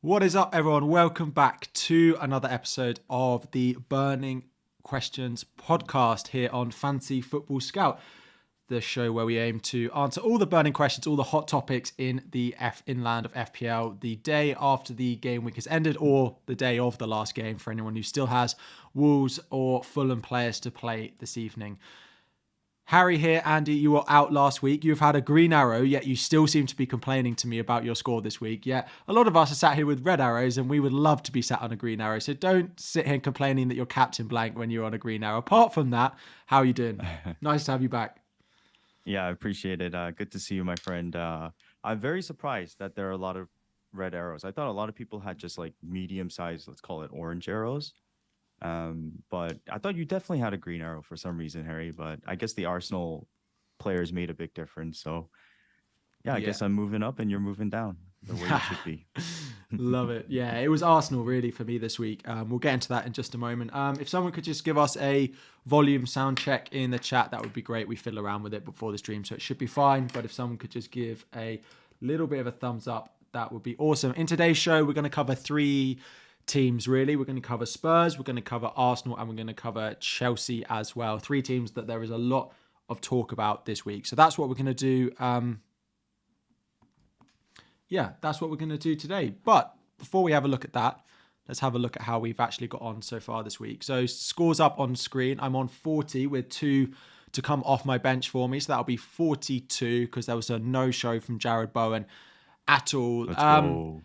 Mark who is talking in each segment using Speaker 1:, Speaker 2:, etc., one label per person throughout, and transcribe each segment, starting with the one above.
Speaker 1: What is up, everyone? Welcome back to another episode of the Burning Questions podcast here on Fantasy Football Scout, the show where we aim to answer all the burning questions, all the hot topics in the inland of FPL the day after the game week has ended, or the day of the last game for anyone who still has Wolves or Fulham players to play this evening. Harry here. Andy, you were out last week. You've had a green arrow, yet you still seem to be complaining to me about your score this week. Yet a lot of us are sat here with red arrows, and we would love to be sat on a green arrow. So don't sit here complaining that you're captain blank when you're on a green arrow. Apart from that, how are you doing? Nice to have you back.
Speaker 2: Yeah, I appreciate it. Good to see you, my friend. I'm very surprised that there are a lot of red arrows. I thought a lot of people had just like medium-sized, let's call it orange arrows. But I thought you definitely had a green arrow for some reason, Harry. But I guess the Arsenal players made a big difference. So yeah, I guess I'm moving up and you're moving down the way you should be.
Speaker 1: Love it. Yeah, it was Arsenal really for me this week. We'll get into that in just a moment. If someone could just give us a volume sound check in the chat, that would be great. We fiddle around with it before the stream, so it should be fine. But if someone could just give a little bit of a thumbs up, that would be awesome. In today's show, we're going to cover three teams really. We're going to cover Spurs, we're going to cover Arsenal, and we're going to cover Chelsea as well. Three teams that there is a lot of talk about this week. So that's what we're going to do. That's what we're going to do today. But before we have a look at that, let's have a look at how we've actually got on so far this week. So scores up on screen. I'm on 40 with 2 to come off my bench for me. So that'll be 42 because there was a no-show from Jared Bowen at all.
Speaker 2: Let's go.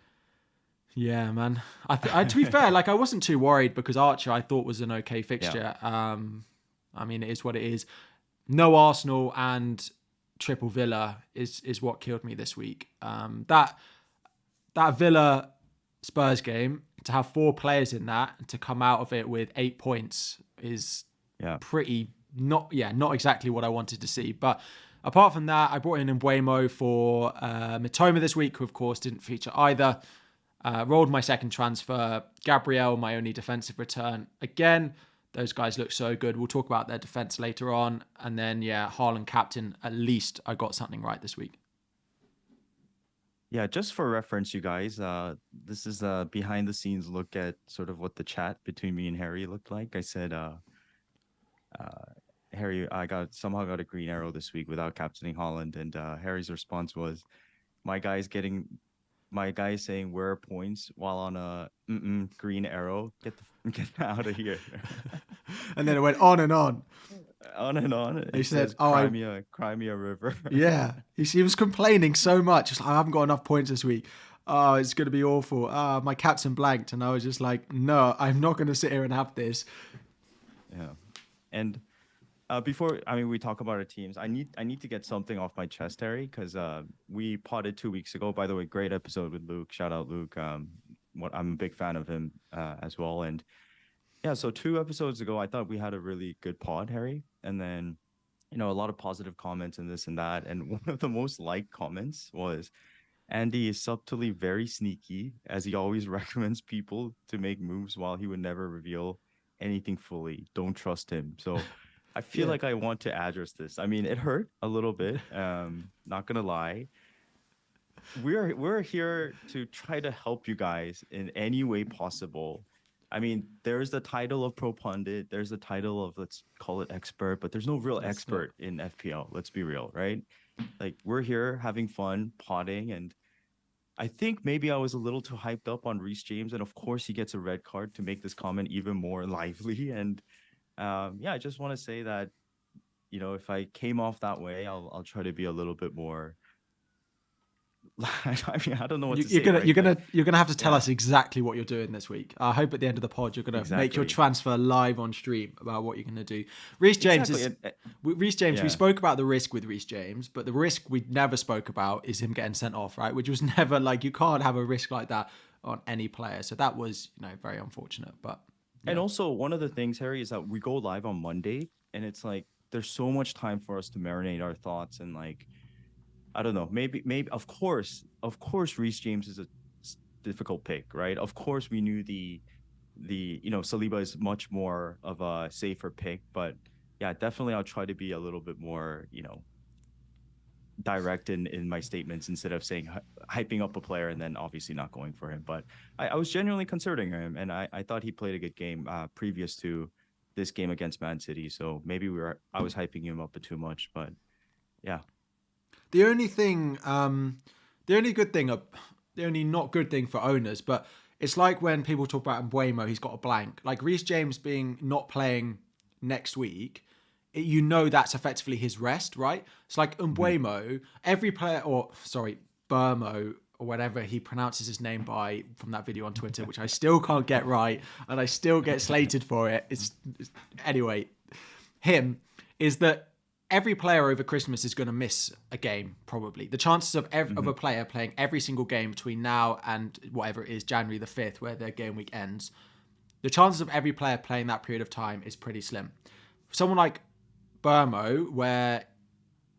Speaker 1: Yeah, man. To be fair, I wasn't too worried because Archer I thought was an okay fixture. Yeah. I mean, it is what it is. No Arsenal and triple Villa is what killed me this week. That Villa Spurs game, to have 4 players in that and to come out of it with 8 points is pretty not exactly what I wanted to see. But apart from that, I brought in Mbeumo for Mitoma this week, who of course didn't feature either. Rolled my second transfer. Gabriel, my only defensive return. Again, those guys look so good. We'll talk about their defense later on. And then, Haaland captain. At least I got something right this week.
Speaker 2: Yeah, just for reference, you guys, this is a behind-the-scenes look at sort of what the chat between me and Harry looked like. I said, Harry, I somehow got a green arrow this week without captaining Haaland. And Harry's response was, my guy's saying where are points while on a green arrow. Get out of here.
Speaker 1: And then it went on and on.
Speaker 2: On and on.
Speaker 1: He said,
Speaker 2: Crimea River.
Speaker 1: Yeah. He was complaining so much. Just like, I haven't got enough points this week. Oh, it's going to be awful. My captain blanked. And I was just like, no, I'm not going to sit here and have this.
Speaker 2: Yeah. And before we talk about our teams, I need to get something off my chest, Harry, because we potted 2 weeks ago. By the way, great episode with Luke. Shout out Luke. I'm a big fan of him as well. And yeah, so 2 episodes ago, I thought we had a really good pod, Harry. And then, a lot of positive comments and this and that. And one of the most liked comments was, Andy is subtly very sneaky, as he always recommends people to make moves while he would never reveal anything fully. Don't trust him. So I feel like I want to address this. I mean, it hurt a little bit. Not gonna lie. We're here to try to help you guys in any way possible. I mean, there's the title of pro pundit. There's the title of, let's call it expert, but there's no real expert in FPL. Let's be real, right? Like, we're here having fun, potting, and I think maybe I was a little too hyped up on Reece James, and of course he gets a red card to make this comment even more lively. And I just want to say that, if I came off that way, I'll try to be a little bit more. I mean, I don't know what to say.
Speaker 1: You're gonna have to tell us exactly what you're doing this week. I hope at the end of the pod you're gonna make your transfer live on stream about what you're gonna do. Reece James we spoke about the risk with Reece James, but the risk we never spoke about is him getting sent off, right? Which was never you can't have a risk like that on any player. So that was very unfortunate. But
Speaker 2: and also one of the things, Harry, is that we go live on Monday, and it's like there's so much time for us to marinate our thoughts and I don't know. Maybe. Of course, Reece James is a difficult pick, right? Of course, we knew the Saliba is much more of a safer pick, but yeah, definitely I'll try to be a little bit more, direct in my statements instead of saying hyping up a player and then obviously not going for him. But I was genuinely considering him, and I thought he played a good game previous to this game against Man City. So maybe I was hyping him up too much, but yeah.
Speaker 1: The only thing, the only good thing, the only not good thing for owners, but it's like when people talk about Mbuemo, he's got a blank. Like Reece James being not playing next week, you know that's effectively his rest, right? It's like Mbuemo, every player, Burmo, or whatever he pronounces his name by from that video on Twitter, which I still can't get right, and I still get slated for it. Anyway, him is that every player over Christmas is going to miss a game, probably. The chances of a player playing every single game between now and whatever it is, January the 5th, where their game week ends, the chances of every player playing that period of time is pretty slim. For someone like Burmo, where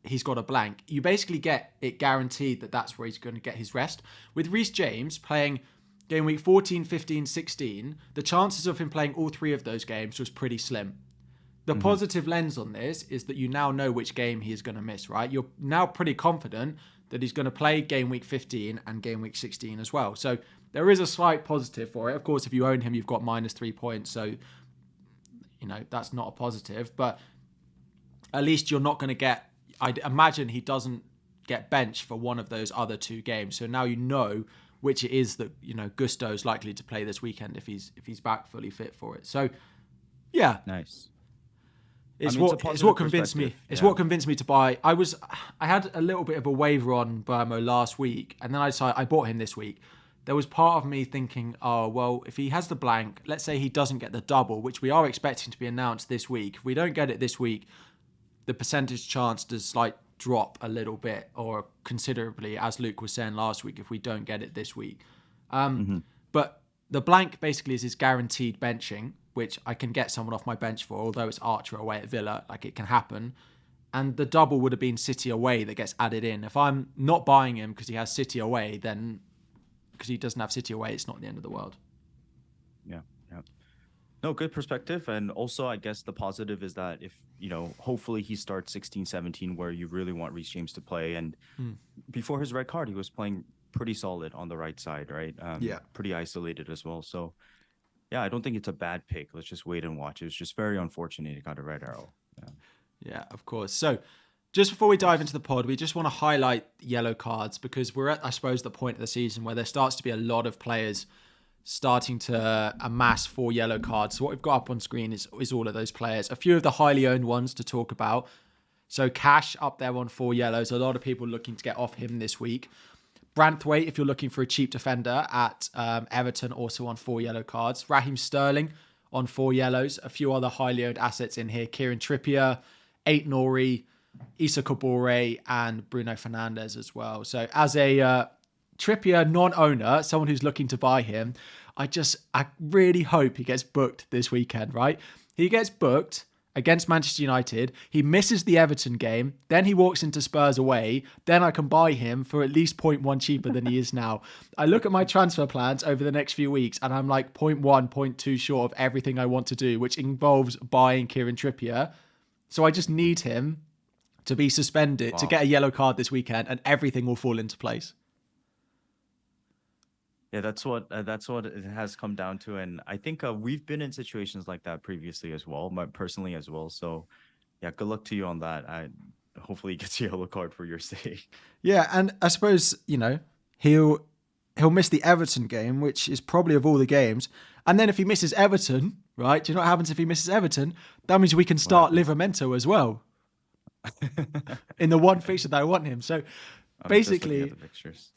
Speaker 1: he's got a blank, you basically get it guaranteed that that's where he's going to get his rest. With Reece James playing game week 14, 15, 16, the chances of him playing all three of those games was pretty slim. The positive lens on this is that you now know which game he is going to miss, right? You're now pretty confident that he's going to play game week 15 and game week 16 as well. So there is a slight positive for it. Of course, if you own him, you've got -3 points. So, that's not a positive. But at least you're not going to get... I'd imagine he doesn't get benched for one of those other two games. So now you know which it is that, Gusto's likely to play this weekend if he's back fully fit for it. So, yeah.
Speaker 2: Nice.
Speaker 1: It's what convinced me. It's what convinced me to buy. I had a little bit of a waiver on Burmo last week, and then I bought him this week. There was part of me thinking, oh well, if he has the blank, let's say he doesn't get the double, which we are expecting to be announced this week. If we don't get it this week, the percentage chance does drop a little bit or considerably, as Luke was saying last week, if we don't get it this week. But the blank basically is his guaranteed benching, which I can get someone off my bench for, although it's Archer away at Villa, it can happen. And the double would have been City away that gets added in. If I'm not buying him because he has City away, then because he doesn't have City away, it's not the end of the world.
Speaker 2: Yeah. No, good perspective. And also, I guess the positive is that if, hopefully he starts 16, 17, where you really want Reece James to play. And before his red card, he was playing pretty solid on the right side, right? Pretty isolated as well. So, yeah, I don't think it's a bad pick. Let's just wait and watch. It was just very unfortunate he got a red arrow.
Speaker 1: Yeah, of course. So just before we dive into the pod, we just want to highlight yellow cards because we're at, I suppose, the point of the season where there starts to be a lot of players starting to amass 4 yellow cards. So what we've got up on screen is all of those players. A few of the highly owned ones to talk about. So Cash up there on 4 yellows. A lot of people looking to get off him this week. Branthwaite, if you're looking for a cheap defender at Everton, also on 4 yellow cards. Raheem Sterling on 4 yellows. A few other highly owned assets in here. Kieran Trippier, Aït-Nouri, Isak, and Bruno Fernandes as well. So as a Trippier non-owner, someone who's looking to buy him, I really hope he gets booked this weekend, right? He gets booked against Manchester United. He misses the Everton game. Then he walks into Spurs away. Then I can buy him for at least 0.1 cheaper than he is now. I look at my transfer plans over the next few weeks and I'm 0.1, 0.2 short of everything I want to do, which involves buying Kieran Trippier. So I just need him to be suspended, to get a yellow card this weekend, and everything will fall into place.
Speaker 2: Yeah, that's what it has come down to, and I think we've been in situations like that previously as well, personally as well. So, yeah, good luck to you on that. Hopefully, he gets a yellow card for your sake.
Speaker 1: Yeah, and I suppose he'll miss the Everton game, which is probably of all the games. And then if he misses Everton, right? Do you know what happens if he misses Everton? That means we can start Livramento as well in the one fixture that I want him. So. Basically,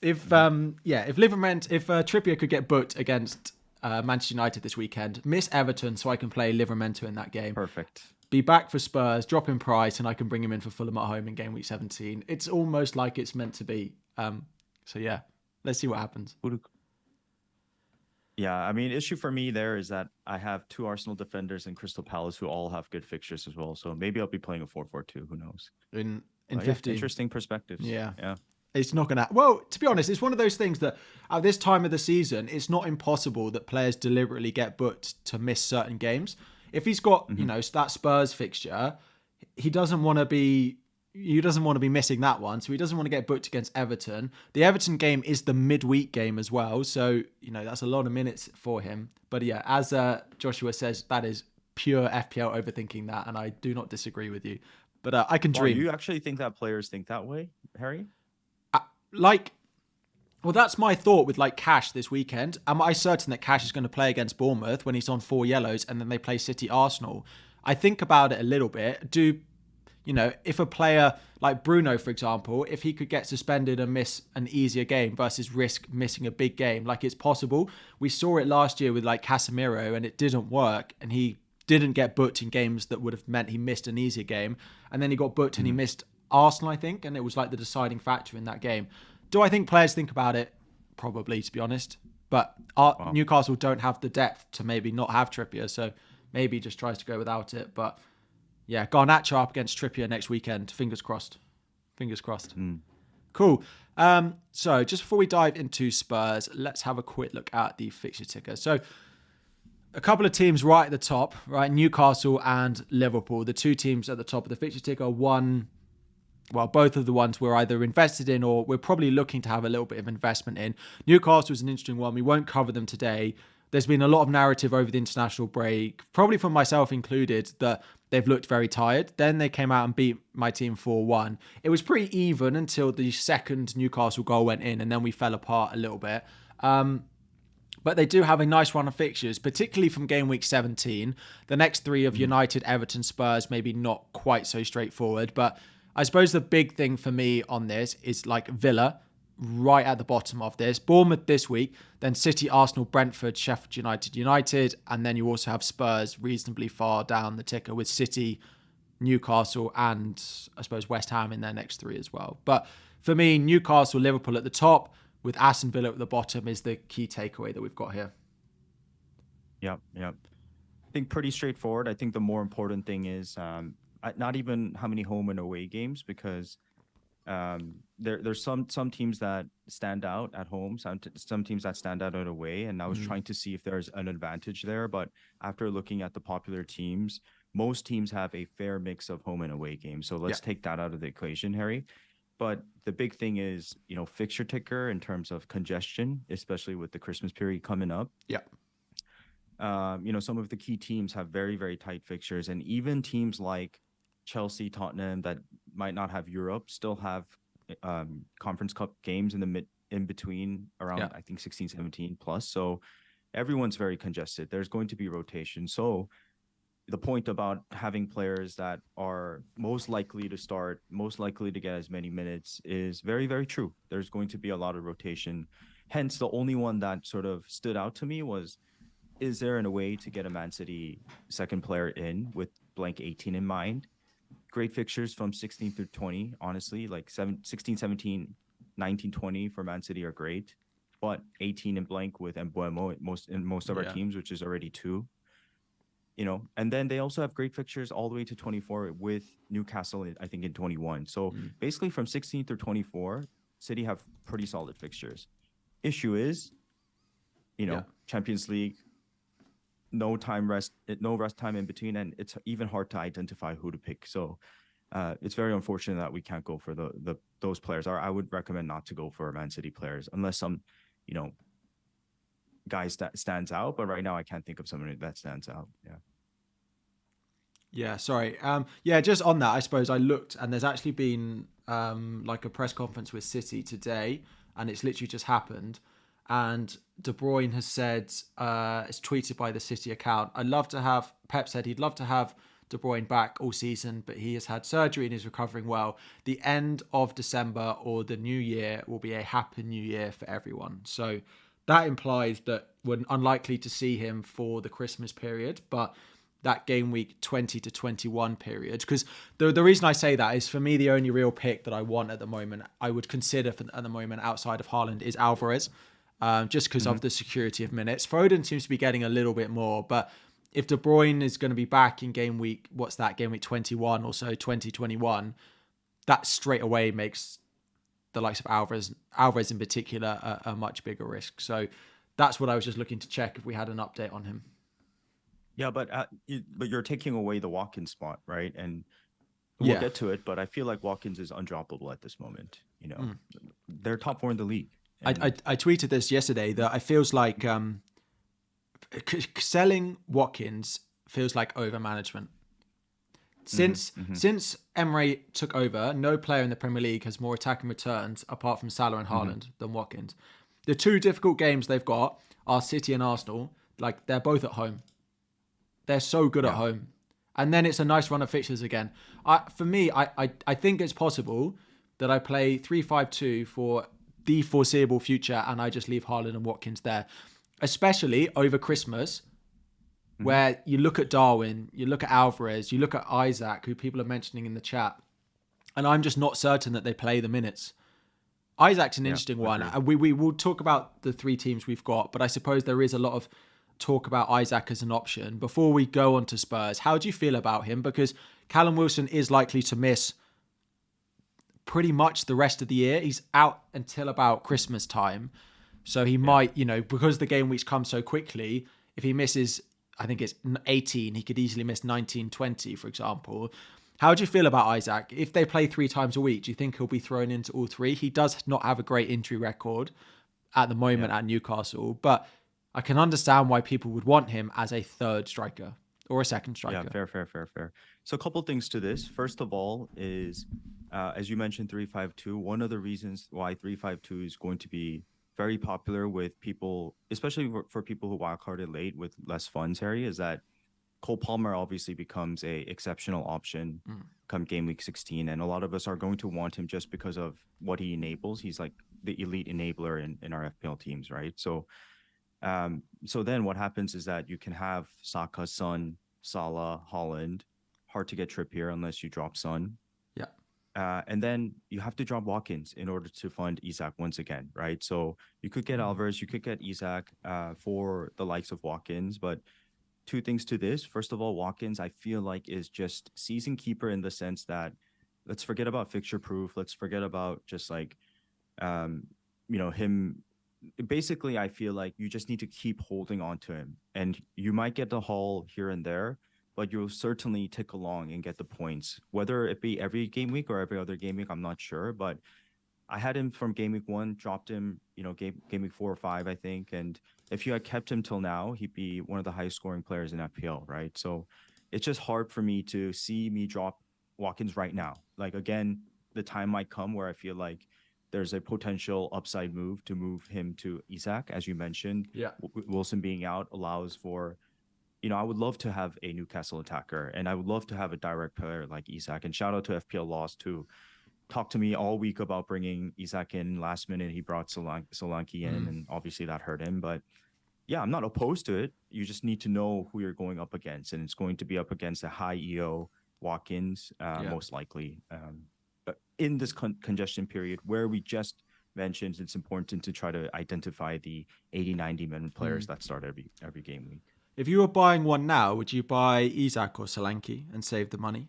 Speaker 1: if Trippier could get booked against Manchester United this weekend, miss Everton so I can play Livramento in that game.
Speaker 2: Perfect.
Speaker 1: Be back for Spurs, drop in price, and I can bring him in for Fulham at home in game week 17. It's almost like it's meant to be. So yeah, let's see what happens.
Speaker 2: Yeah, I mean, issue for me there is that I have 2 Arsenal defenders in Crystal Palace who all have good fixtures as well. So maybe I'll be playing a 4-4-2. Who knows?
Speaker 1: In 15.
Speaker 2: Interesting perspectives.
Speaker 1: Yeah.
Speaker 2: Yeah.
Speaker 1: It's not going to... Well, to be honest, it's one of those things that at this time of the season, it's not impossible that players deliberately get booked to miss certain games. If he's got, that Spurs fixture, he doesn't want to be he doesn't want to be missing that one, so he doesn't want to get booked against Everton. The Everton game is the midweek game as well, so that's a lot of minutes for him. But yeah, as Joshua says, that is pure FPL overthinking that, and I do not disagree with you. But I can dream.
Speaker 2: You actually think that players think that way, Harry?
Speaker 1: Well, that's my thought with Cash this weekend. Am I certain that Cash is going to play against Bournemouth when he's on 4 yellows and then they play City Arsenal? I think about it a little bit. If a player like Bruno, for example, if he could get suspended and miss an easier game versus risk missing a big game, it's possible. We saw it last year with Casemiro and it didn't work, and he didn't get booked in games that would have meant he missed an easier game. And then he got booked and he missed Arsenal, I think, and it was the deciding factor in that game. Do I think players think about it? Probably, to be honest. But Newcastle don't have the depth to maybe not have Trippier, so maybe he just tries to go without it. But yeah, Garnacho up against Trippier next weekend. Fingers crossed. Fingers crossed. Cool. So just before we dive into Spurs, let's have a quick look at the fixture ticker. So a couple of teams right at the top, right? Newcastle and Liverpool. The two teams at the top of the fixture ticker. Both of the ones we're either invested in or we're probably looking to have a little bit of investment in. Newcastle is an interesting one. We won't cover them today. There's been a lot of narrative over the international break, probably from myself included, that they've looked very tired. Then they came out and beat my team 4-1. It was pretty even until the second Newcastle goal went in, and then we fell apart a little bit. But they do have a nice run of fixtures, particularly from game week 17. The next three of United, Everton, Spurs, maybe not quite so straightforward. But I suppose the big thing for me on this is Villa, right at the bottom of this. Bournemouth this week, then City, Arsenal, Brentford, Sheffield United, and then you also have Spurs reasonably far down the ticker with City, Newcastle, and I suppose West Ham in their next three as well. But for me, Newcastle, Liverpool at the top, with Aston Villa at the bottom is the key takeaway that we've got here.
Speaker 2: Yep. I think pretty straightforward. I think the more important thing is not even how many home and away games, because there's some teams that stand out at home, some teams that stand out at away, and I was trying to see if there's an advantage there. But after looking at the popular teams, most teams have a fair mix of home and away games. So let's take that out of the equation, Harry. But the big thing is, fixture ticker in terms of congestion, especially with the Christmas period coming up.
Speaker 1: Yeah.
Speaker 2: Some of the key teams have very, very tight fixtures, and even teams like Chelsea, Tottenham that might not have Europe still have Conference Cup games in between around, I think 16, 17 plus. So everyone's very congested. There's going to be rotation. So the point about having players that are most likely to start, most likely to get as many minutes is very, very true. There's going to be a lot of rotation. Hence, the only one that sort of stood out to me was, is there a way to get a Man City second player in with blank 18 in mind? Great fixtures from 16 through 20, honestly, 16, 17, 19, 20 for Man City are great, but 18 in blank with Mbeumo in most of our teams, which is already 2. And then they also have great fixtures all the way to 24 with Newcastle, I think, in 21. So basically from 16 through 24, City have pretty solid fixtures. Issue is, Champions League, no rest time in between, and it's even hard to identify who to pick. So it's very unfortunate that we can't go for those players. I would recommend not to go for Man City players unless some, guys that stands out. But right now, I can't think of someone that stands out.
Speaker 1: Yeah, sorry. Just on that, I suppose I looked, and there's actually been a press conference with City today, and it's literally just happened. And De Bruyne has said, it's tweeted by the City account, Pep said he'd love to have De Bruyne back all season, but he has had surgery and is recovering well. The end of December or the new year will be a happy new year for everyone. So that implies that we're unlikely to see him for the Christmas period, but that game week 20 to 21 period. Because the reason I say that is, for me, the only real pick that I want at the moment, I would consider at the moment outside of Haaland, is Alvarez. Just because of the security of minutes. Foden seems to be getting a little bit more, but if De Bruyne is going to be back in game week 21 or so, 2021, that straight away makes the likes of Alvarez in particular, a much bigger risk. So that's what I was just looking to check if we had an update on him.
Speaker 2: Yeah, but you're taking away the walk-in spot, right? And We'll get to it, but I feel like Watkins is undroppable at this moment. They're top 4 in the league.
Speaker 1: I tweeted this yesterday that I feels like selling Watkins feels like over management. Since Emre took over, no player in the Premier League has more attacking returns apart from Salah and Haaland than Watkins. The 2 difficult games they've got are City and Arsenal. Like, they're both at home. They're so good at home. And then it's a nice run of fixtures again. For me, I think it's possible that I play 3-5-2 for the foreseeable future and I just leave Haaland and Watkins there. Especially over Christmas, where you look at Darwin, you look at Alvarez, you look at Isak, who people are mentioning in the chat, and I'm just not certain that they play the minutes. Isak's an interesting one. And we will talk about the 3 teams we've got, but I suppose there is a lot of talk about Isak as an option. Before we go on to Spurs, how do you feel about him? Because Callum Wilson is likely to miss pretty much the rest of the year. He's out until about Christmas time. So he might, because the game weeks come so quickly, if he misses, I think it's 18, he could easily miss 19, 20, for example. How do you feel about Isak? If they play 3 times a week, do you think he'll be thrown into all 3? He does not have a great injury record at the moment at Newcastle, but I can understand why people would want him as a 3rd striker or a 2nd striker.
Speaker 2: Yeah, fair. So a couple things to this. First of all is, as you mentioned, 3-5-2. One of the reasons why 3-5-2 is going to be very popular with people, especially for people who wildcarded late with less funds, Harry, is that Cole Palmer obviously becomes a exceptional option come game week 16. And a lot of us are going to want him just because of what he enables. He's like the elite enabler in our FPL teams, right? So then what happens is that you can have Saka, Son, Salah, Haaland. Hard to get Trippier unless you drop Son. And then you have to drop Watkins in order to fund Isak once again, right? So you could get Alvarez, you could get Isak for the likes of Watkins. But 2 things to this. First of all, Watkins, I feel like, is just season keeper in the sense that let's forget about fixture proof. Let's forget about just like, him. Basically, I feel like you just need to keep holding on to him. And you might get the haul here and there, but you'll certainly tick along and get the points. Whether it be every game week or every other game week, I'm not sure. But I had him from game week 1, dropped him, game week 4 or 5, I think. And if you had kept him till now, he'd be one of the highest scoring players in FPL, right? So it's just hard for me to see me drop Watkins right now. Like, again, the time might come where I feel like there's a potential upside move to move him to Isak, as you mentioned. Wilson being out allows for, I would love to have a Newcastle attacker, and I would love to have a direct player like Isak. And shout out to FPL Lost, who talked to me all week about bringing Isak in last minute. He brought Solanke in, and obviously that hurt him. But yeah, I'm not opposed to it. You just need to know who you're going up against, and it's going to be up against a high EO Watkins, most likely. In this congestion period where we just mentioned, it's important to try to identify the 80-90 minute players that start every game week.
Speaker 1: If you were buying one now, would you buy Isak or Solanke and save the money?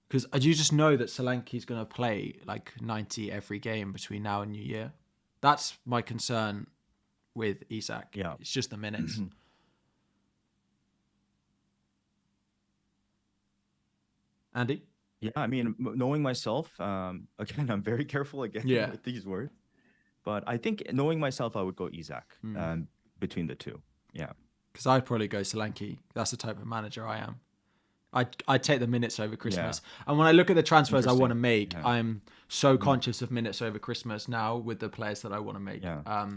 Speaker 1: Because you just know that Solanke's going to play like 90 every game between now and New Year. That's my concern with Isak.
Speaker 2: Yeah.
Speaker 1: It's just the minutes. Andy?
Speaker 2: Yeah, I mean, knowing myself, again, I'm very careful again with these words. But I think knowing myself, I would go Isak between the 2. Yeah.
Speaker 1: Because I'd probably go Solanke. That's the type of manager I am. I'd take the minutes over Christmas. Yeah. And when I look at the transfers I want to make, I'm so conscious of minutes over Christmas now with the players that I want to make.
Speaker 2: Yeah.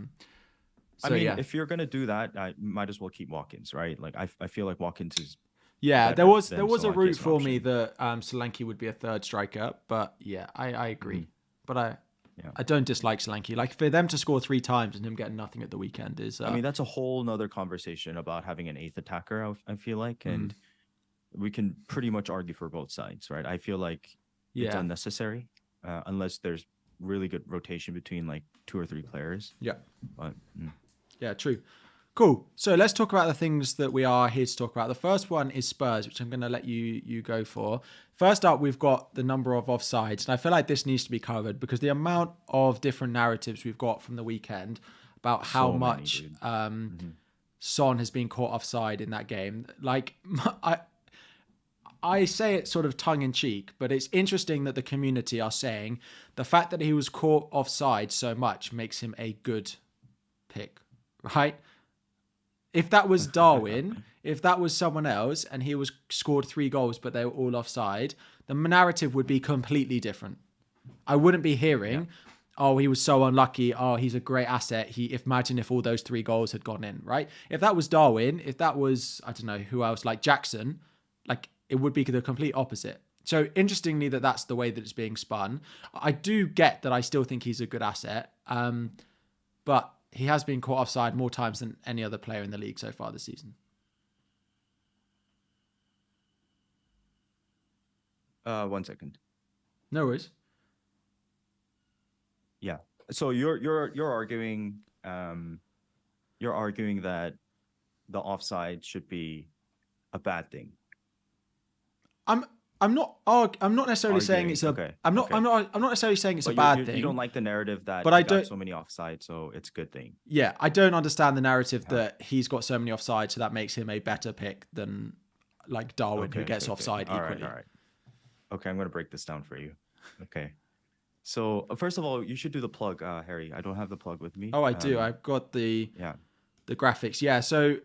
Speaker 2: If you're going to do that, I might as well keep Watkins, right? Like, I feel like Watkins is...
Speaker 1: Yeah, there was a route for me that Solanke would be a 3rd striker, but yeah, I agree. But I don't dislike Solanke. Like, for them to score 3 times and him getting nothing at the weekend is...
Speaker 2: that's a whole nother conversation about having an 8th attacker, I feel like, and we can pretty much argue for both sides, right? I feel like it's unnecessary unless there's really good rotation between like 2 or 3 players.
Speaker 1: Yeah.
Speaker 2: But
Speaker 1: yeah, true. Cool. So let's talk about the things that we are here to talk about. The first one is Spurs, which I'm going to let you go for. First up, we've got the number of offsides. And I feel like this needs to be covered because the amount of different narratives we've got from the weekend about how much Son has been caught offside in that game. Like, I say it sort of tongue in cheek, but it's interesting that the community are saying the fact that he was caught offside so much makes him a good pick, right? If that was Darwin, if that was someone else and he was scored 3 goals, but they were all offside, the narrative would be completely different. I wouldn't be hearing, oh, he was so unlucky. Oh, he's a great asset. Imagine if all those 3 goals had gone in, right? If that was Darwin, if that was, I don't know, who else, like Jackson, like it would be the complete opposite. So interestingly that's the way that it's being spun. I do get that I still think he's a good asset. But he has been caught offside more times than any other player in the league so far this season.
Speaker 2: One second.
Speaker 1: No worries.
Speaker 2: Yeah. So you're arguing that the offside should be a bad thing.
Speaker 1: I'm not necessarily saying it's a.
Speaker 2: Okay.
Speaker 1: I'm not necessarily saying it's a bad thing.
Speaker 2: You don't like the narrative that
Speaker 1: but I don't
Speaker 2: got so many offsides, so it's a good thing.
Speaker 1: Yeah, I don't understand the narrative that he's got so many offsides, so that makes him a better pick than like Darwin, who gets offside equally.
Speaker 2: All right. Okay, I'm gonna break this down for you. Okay. So first of all, you should do the plug, Harry. I don't have the plug with me.
Speaker 1: Oh, I do. I've got the graphics. Yeah. So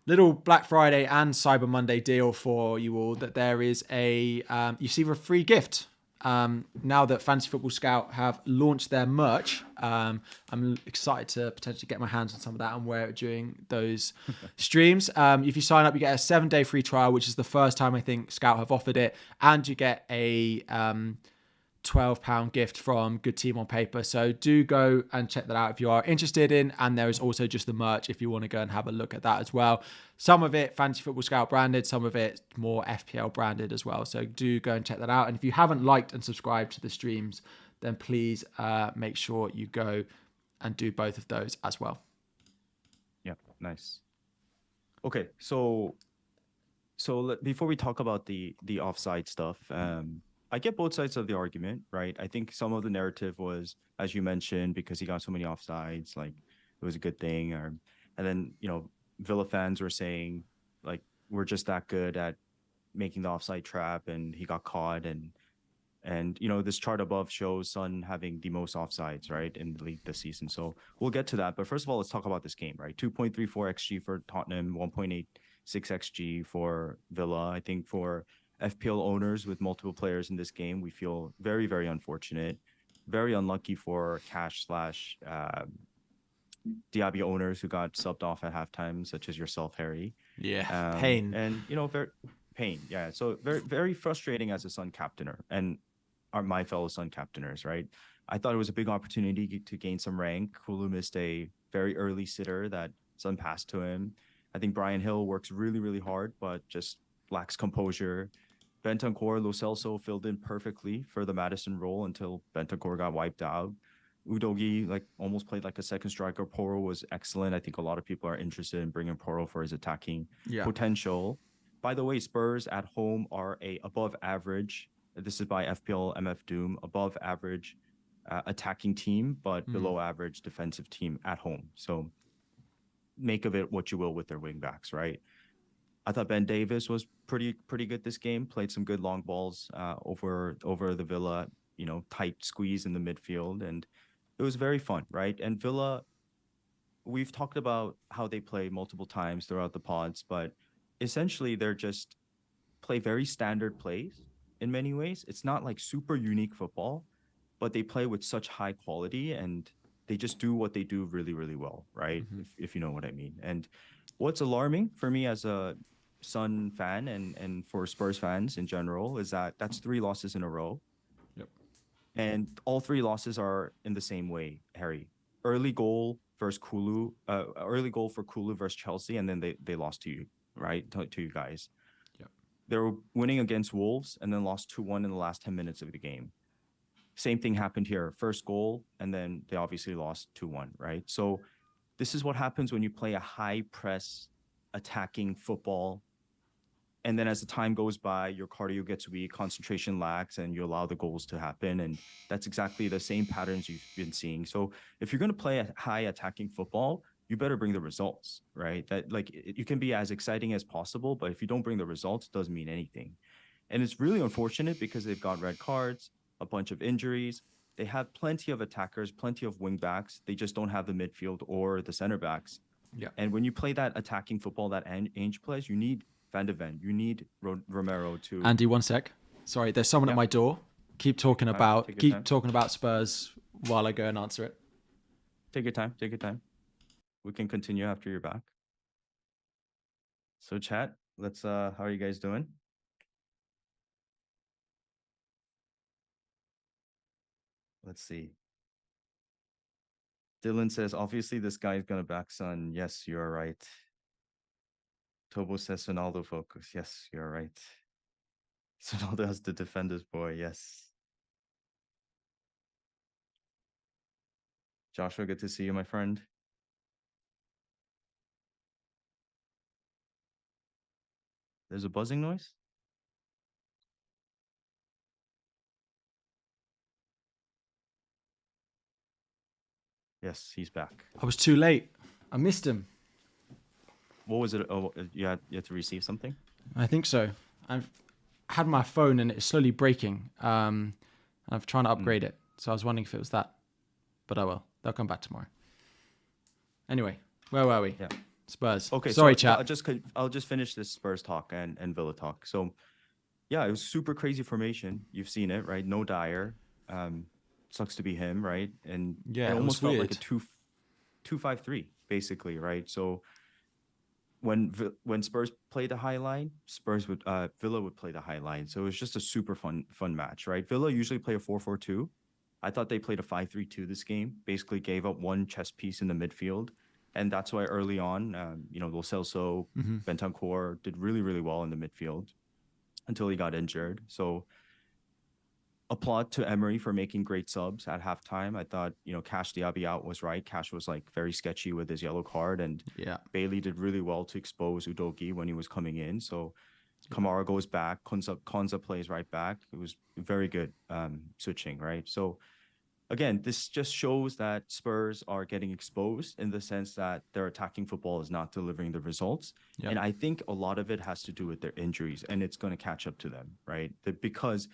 Speaker 1: little Black Friday and Cyber Monday deal for you all, that there is you receive a free gift. Now that Fantasy Football Scout have launched their merch, I'm excited to potentially get my hands on some of that and wear it during those streams. If you sign up, you get a 7-day free trial, which is the first time I think Scout have offered it, and you get a £12 gift from Good Team on Paper. So do go and check that out if you are interested in. And there is also just the merch if you want to go and have a look at that as well. Some of it Fantasy Football Scout branded, some of it more FPL branded as well. So do go and check that out. And if you haven't liked and subscribed to the streams, then please make sure you go and do both of those as well.
Speaker 2: Yeah, nice. Okay, so before we talk about the offside stuff, I get both sides of the argument, right? I think some of the narrative was, as you mentioned, because he got so many offsides, like it was a good thing. And then, Villa fans were saying, like, we're just that good at making the offside trap, and he got caught. And this chart above shows Son having the most offsides, right, in the league this season. So we'll get to that. But first of all, let's talk about this game, right? 2.34 XG for Tottenham, 1.86 XG for Villa. I think for FPL owners with multiple players in this game, we feel very, very unfortunate, very unlucky for cash / Diaby owners who got subbed off at halftime, such as yourself, Harry.
Speaker 1: Yeah, pain.
Speaker 2: And, very pain. Yeah, so very, very frustrating as a Sun captainer and my fellow Sun captainers, right? I thought it was a big opportunity to gain some rank. Kulu missed a very early sitter that Sun passed to him. I think Brian Hill works really, really hard, but just lacks composure. Bentancur, Lo Celso filled in perfectly for the Madison role until Bentancur got wiped out. Udogi almost played like a second striker. Porro was excellent. I think a lot of people are interested in bringing Porro for his attacking potential. By the way, Spurs at home are a above average. This is by FPL MF Doom, above average attacking team, but below average defensive team at home. So make of it what you will with their wing backs, right? I thought Ben Davis was pretty good this game. Played some good long balls over the Villa, tight squeeze in the midfield, and it was very fun, right? And Villa, we've talked about how they play multiple times throughout the pods, but essentially they're just play very standard plays in many ways. It's not like super unique football, but they play with such high quality and they just do what they do really, really well, right? If you know what I mean. And what's alarming for me as a Sun fan and for Spurs fans in general is that's 3 losses in a row.
Speaker 1: Yep.
Speaker 2: And all 3 losses are in the same way, Harry. Early goal versus Kulu, early goal for Kulu versus Chelsea, and then they lost to you, right? To you guys.
Speaker 1: Yep.
Speaker 2: They were winning against Wolves and then lost 2-1 in the last 10 minutes of the game. Same thing happened here. First goal, and then they obviously lost 2-1, right? So this is what happens when you play a high press attacking football. And then as the time goes by, your cardio gets weak, concentration lacks, and you allow the goals to happen. And that's exactly the same patterns you've been seeing. So if you're going to play a high attacking football, you better bring the results, right? That like you can be as exciting as possible, but if you don't bring the results, it doesn't mean anything. And it's really unfortunate because they've got red cards, a bunch of injuries. They have plenty of attackers, plenty of wing backs. They just don't have the midfield or the center backs.
Speaker 1: Yeah.
Speaker 2: And when you play that attacking football that Ainge plays, you need Van de Ven, you need Romero to.
Speaker 1: Andy, one sec. Sorry, there's someone at my door. Keep talking about Spurs while I go and answer it.
Speaker 2: Take your time. Take your time. We can continue after you're back. So chat, let's how are you guys doing? Let's see. Dylan says, obviously this guy is gonna back Son. Yes, you're right. Tobo says Sonaldo focus. Yes, you're right. Sonaldo has to defend his boy. Yes. Joshua, good to see you, my friend. There's a buzzing noise? Yes, he's back.
Speaker 1: I was too late. I missed him.
Speaker 2: What was it? Oh, you had to receive something?
Speaker 1: I think so. I've had my phone and it's slowly breaking. I'm trying to upgrade it. So I was wondering if it was that. But I will. They'll come back tomorrow. Anyway, where were we?
Speaker 2: Yeah.
Speaker 1: Spurs.
Speaker 2: Okay,
Speaker 1: sorry,
Speaker 2: so
Speaker 1: chat.
Speaker 2: I'll just finish this Spurs talk and Villa talk. So, yeah, it was super crazy formation. You've seen it, right? No Dyer. Sucks to be him, right? And
Speaker 1: yeah,
Speaker 2: it almost felt
Speaker 1: weird.
Speaker 2: like a 2-5-3, basically, right? So when Spurs played the high line, Villa would play the high line. So it was just a super fun match, right? Villa usually play a 4-4-2. I thought they played a 5-3-2 this game. Basically gave up one chess piece in the midfield. And that's why early on, Lo Celso, Bentancur did really, really well in the midfield until he got injured. So applaud to Emery for making great subs at halftime. I thought, Cash Diaby out was right. Cash was like very sketchy with his yellow card, and Bailey did really well to expose Udogie when he was coming in. So Kamara goes back, Konza plays right back. It was very good switching, right? So again, this just shows that Spurs are getting exposed in the sense that their attacking football is not delivering the results. Yep. And I think a lot of it has to do with their injuries, and it's going to catch up to them, right? Because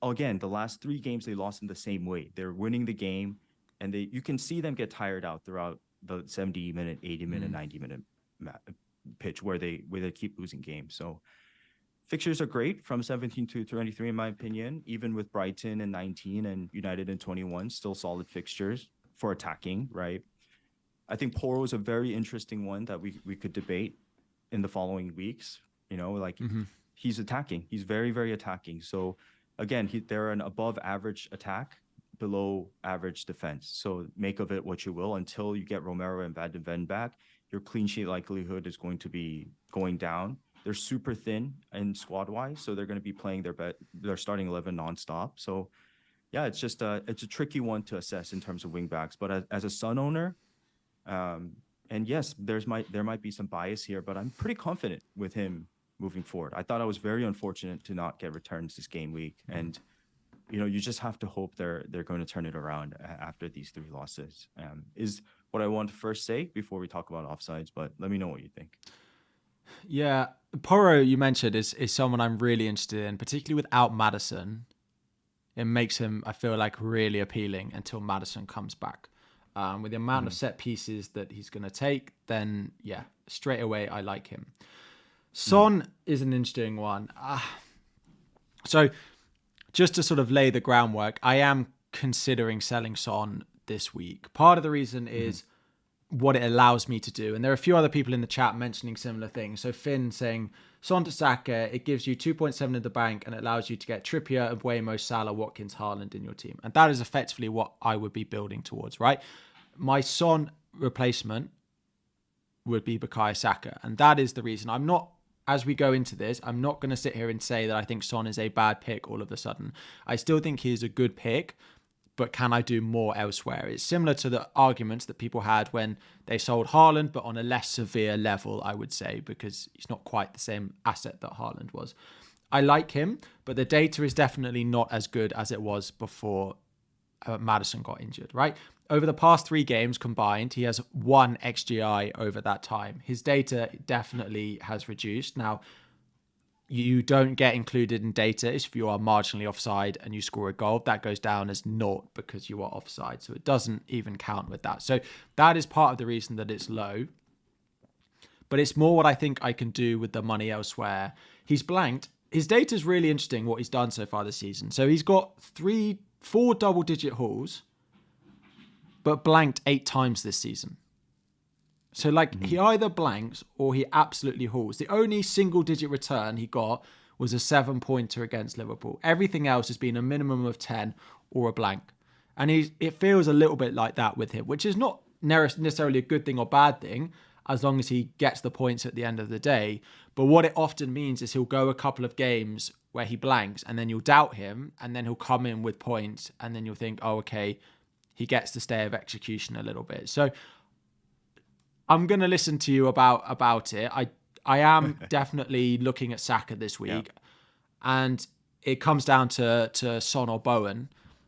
Speaker 2: again, the last 3 games they lost in the same way. They're winning the game, and you can see them get tired out throughout the 70-minute, 80-minute, 90-minute pitch where they keep losing games. So fixtures are great from 17 to 23, in my opinion, even with Brighton in 19 and United in 21, still solid fixtures for attacking, right? I think Porro is a very interesting one that we could debate in the following weeks. He's attacking. He's very, very attacking. So again, they're an above average attack, below average defense. So make of it what you will. Until you get Romero and Van de Ven back, your clean sheet likelihood is going to be going down. They're super thin in squad wise, so they're going to be playing their starting 11 nonstop. So yeah, it's just it's a tricky one to assess in terms of wing backs. But as a Sun owner, and yes, there might be some bias here, but I'm pretty confident with him moving forward. I thought I was very unfortunate to not get returns this game week, and you just have to hope they're going to turn it around after these 3 losses. Is what I want to first say before we talk about offsides, but let me know what you think.
Speaker 1: Yeah, Porro, you mentioned, is someone I'm really interested in, particularly without Maddison. It makes him, I feel like, really appealing until Maddison comes back. With the amount of set pieces that he's going to take, then yeah, straight away I like him. Son is an interesting one. So just to sort of lay the groundwork, I am considering selling Son this week. Part of the reason is what it allows me to do. And there are a few other people in the chat mentioning similar things. So Finn saying, Son to Saka, it gives you 2.7 in the bank and it allows you to get Trippier, Mbeumo, Salah, Watkins, Haaland in your team. And that is effectively what I would be building towards, right? My Son replacement would be Bukayo Saka. And that is the reason. I'm not, as we go into this, I'm not going to sit here and say that I think Son is a bad pick all of a sudden. I still think he is a good pick, but can I do more elsewhere? It's similar to the arguments that people had when they sold Haaland, but on a less severe level, I would say, because he's not quite the same asset that Haaland was. I like him, but the data is definitely not as good as it was before Maddison got injured, right? Over the past 3 games combined, he has 1 XGI over that time. His data definitely has reduced. Now, you don't get included in data if you are marginally offside and you score a goal. That goes down as naught because you are offside. So it doesn't even count with that. So that is part of the reason that it's low. But it's more what I think I can do with the money elsewhere. He's blanked. His data is really interesting, what he's done so far this season. So he's got 4 double-digit hauls, but blanked 8 times this season. So he either blanks or he absolutely hauls. The only single-digit return he got was a 7-pointer against Liverpool. Everything else has been a minimum of 10 or a blank. And it feels a little bit like that with him, which is not necessarily a good thing or bad thing, as long as he gets the points at the end of the day. But what it often means is he'll go a couple of games where he blanks and then you'll doubt him and then he'll come in with points and then you'll think, oh, okay, he gets the stay of execution a little bit. So I'm going to listen to you about it. I am definitely looking at Saka this week and it comes down to Son or Bowen.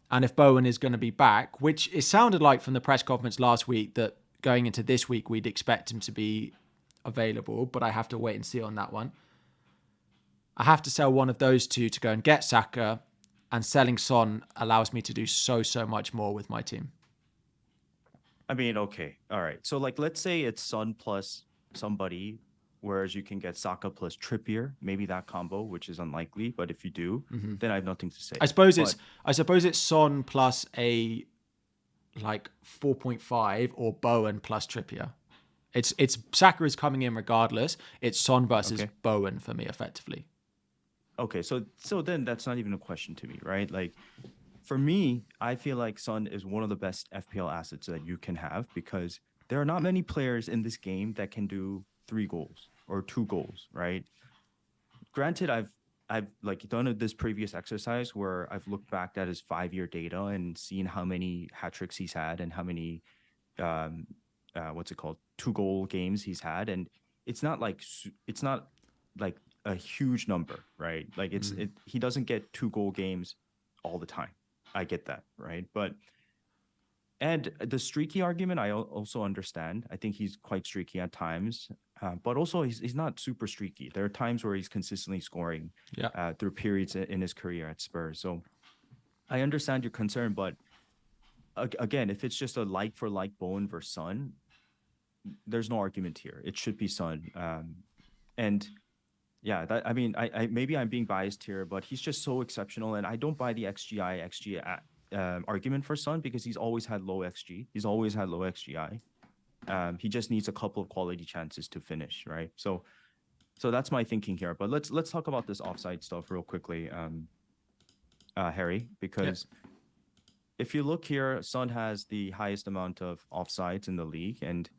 Speaker 1: And if Bowen is going to be back, which it sounded like from the press conference last week that going into this week, we'd expect him to be available, but I have to wait and see on that one. I have to sell one of those two to go and get Saka, and selling Son allows me to do so much more with my team.
Speaker 2: I mean, okay. All right. So let's say it's Son plus somebody, whereas you can get Saka plus Trippier, maybe that combo, which is unlikely, but if you do, then I have nothing to say.
Speaker 1: I suppose it's Son plus a 4.5 or Bowen plus Trippier. It's Saka is coming in regardless. It's Son versus Bowen for me, effectively.
Speaker 2: Okay, so then that's not even a question to me, right? For me, I feel like Son is one of the best FPL assets that you can have because there are not many players in this game that can do 3 goals or 2 goals, right? Granted, I've done this previous exercise where I've looked back at his 5-year data and seen how many hat tricks he's had and how many 2-goal games he's had, and it's not like a huge number, right? He doesn't get 2-goal games all the time. I get that, right? And the streaky argument, I also understand. I think he's quite streaky at times, but also he's not super streaky. There are times where he's consistently scoring through periods in his career at Spurs. So I understand your concern, but again, if it's just a like-for-like Bowen versus Son, there's no argument here. It should be Son. And yeah, I maybe I'm being biased here, but he's just so exceptional, and I don't buy the XG argument for Son because he's always had low XG. He's always had low XGI. He just needs a couple of quality chances to finish, right? So that's my thinking here. But let's talk about this offside stuff real quickly, Harry, because if you look here, Son has the highest amount of offsides in the league, and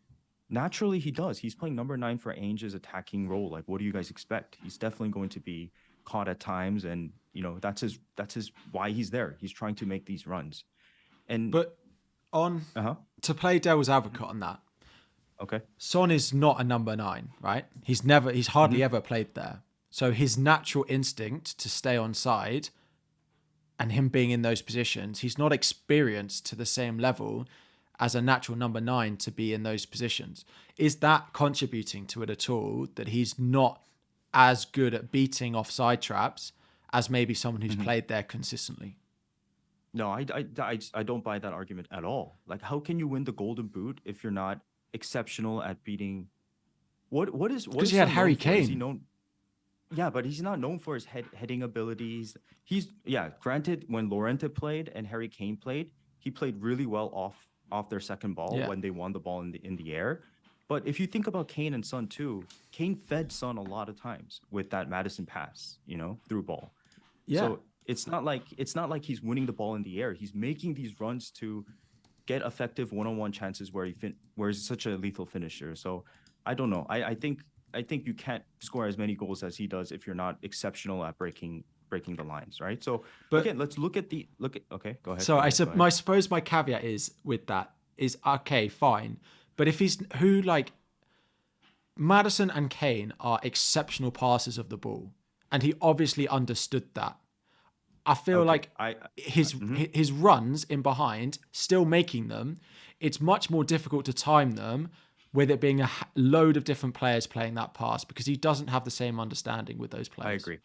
Speaker 2: naturally he does. He's playing number 9 for Ainge's attacking role. What do you guys expect? He's definitely going to be caught at times, and that's his why he's there. He's trying to make these runs.
Speaker 1: But to play devil's advocate on that,
Speaker 2: okay,
Speaker 1: Son is not a number 9, right? He's hardly ever played there. So his natural instinct to stay on side and him being in those positions, he's not experienced to the same level as a natural number 9 to be in those positions. Is that contributing to it at all, that he's not as good at beating offside traps as maybe someone who's played there consistently?
Speaker 2: No, I don't buy that argument at all. How can you win the Golden Boot if you're not exceptional at beating? What is
Speaker 1: because he had Harry Kane.
Speaker 2: Is he known? Yeah, but he's not known for his heading abilities. Granted, when Llorente played and Harry Kane played, he played really well off their second ball when they won the ball in the air. But if you think about Kane and Son too, Kane fed Son a lot of times with that Maddison pass, through ball. Yeah. So it's not like he's winning the ball in the air. He's making these runs to get effective one-on-one chances where he's such a lethal finisher. So I don't know. I think you can't score as many goals as he does if you're not exceptional at breaking the lines, right? So again, let's look at. Okay, go ahead.
Speaker 1: So I suppose my caveat is with that is okay, fine. But if Maddison and Kane are exceptional passers of the ball, and he obviously understood that. I feel
Speaker 2: Okay,
Speaker 1: like his runs in behind, still making them, it's much more difficult to time them with it being a load of different players playing that pass because he doesn't have the same understanding with those players.
Speaker 2: I agree.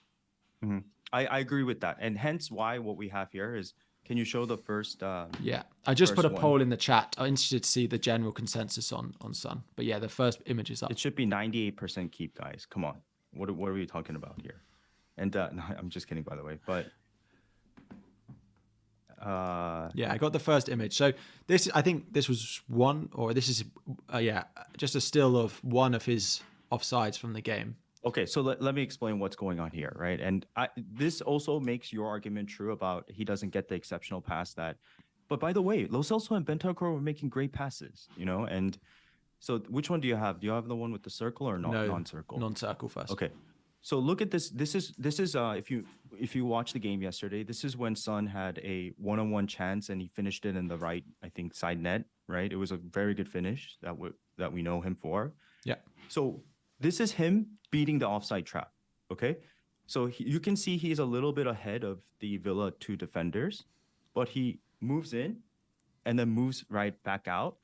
Speaker 2: I agree with that. And hence why what we have here is, can you show the first?
Speaker 1: Yeah, I just put a
Speaker 2: one?
Speaker 1: poll in the chat. I'm interested to see the general consensus on Son. But yeah, the first image is up.
Speaker 2: It should be 98% keep, guys. Come on. What are we talking about here? And no, I'm just kidding, by the way. But
Speaker 1: yeah, I got the first image. So this, I think this was just a still of one of his offsides from the game.
Speaker 2: Okay, so let me explain what's going on here, right? And this also makes your argument true about he doesn't get the exceptional pass that. But by the way, Lo Celso and Bentancur were making great passes, you know? And so which one do you have? Do you have the one with the circle or non-circle?
Speaker 1: Non-circle first.
Speaker 2: Okay. So look at this. This is if you watch the game yesterday, this is when Son had a one-on-one chance and he finished it in the right, I think, side net, right? It was a very good finish that we know him for.
Speaker 1: Yeah.
Speaker 2: So this is him beating the offside trap, okay? So you can see he's a little bit ahead of the Villa 2 defenders, but he moves in and then moves right back out.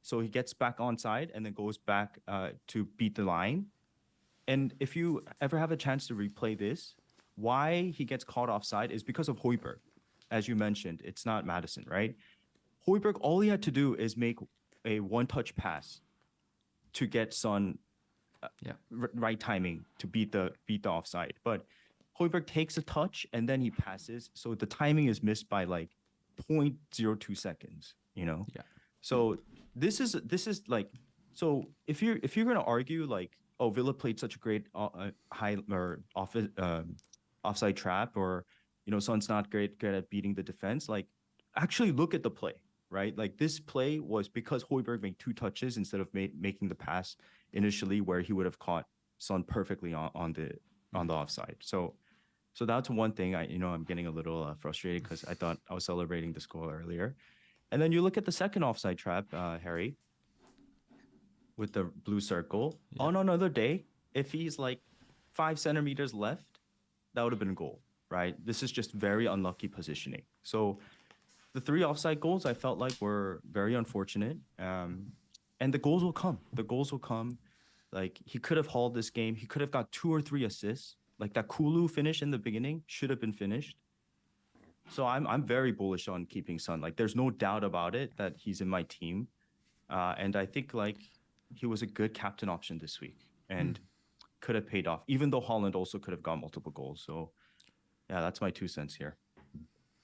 Speaker 2: So he gets back onside and then goes back to beat the line. And if you ever have a chance to replay this, why he gets caught offside is because of Højbjerg. As you mentioned, it's not Maddison, right? Højbjerg, all he had to do is make a one-touch pass to get Son right timing to beat the offside. But Højbjerg takes a touch and then he passes, so the timing is missed by like 0.02 seconds, you know?
Speaker 1: Yeah.
Speaker 2: So this is like, so if you're gonna argue like, oh, Villa played such a great offside trap, or you know, Son's not great at beating the defense, like actually look at the play, right? Like this play was because Højbjerg made 2 touches instead of making the pass initially, where he would have caught Son perfectly on the offside. So that's one thing. I'm getting a little frustrated because I thought I was celebrating the score earlier. And then you look at the second offside trap, Harry, with the blue circle. Yeah. On another day, if he's like 5 centimeters left, that would have been a goal, right? This is just very unlucky positioning. So the 3 offside goals I felt like were very unfortunate. And the goals will come. The goals will come. Like, he could have hauled this game. He could have got 2 or 3 assists. Like that Kulu finish in the beginning should have been finished. So I'm very bullish on keeping Son. Like, there's no doubt about it that he's in my team. And I think like he was a good captain option this week and could have paid off, even though Haaland also could have got multiple goals. So yeah, that's my 2 cents here.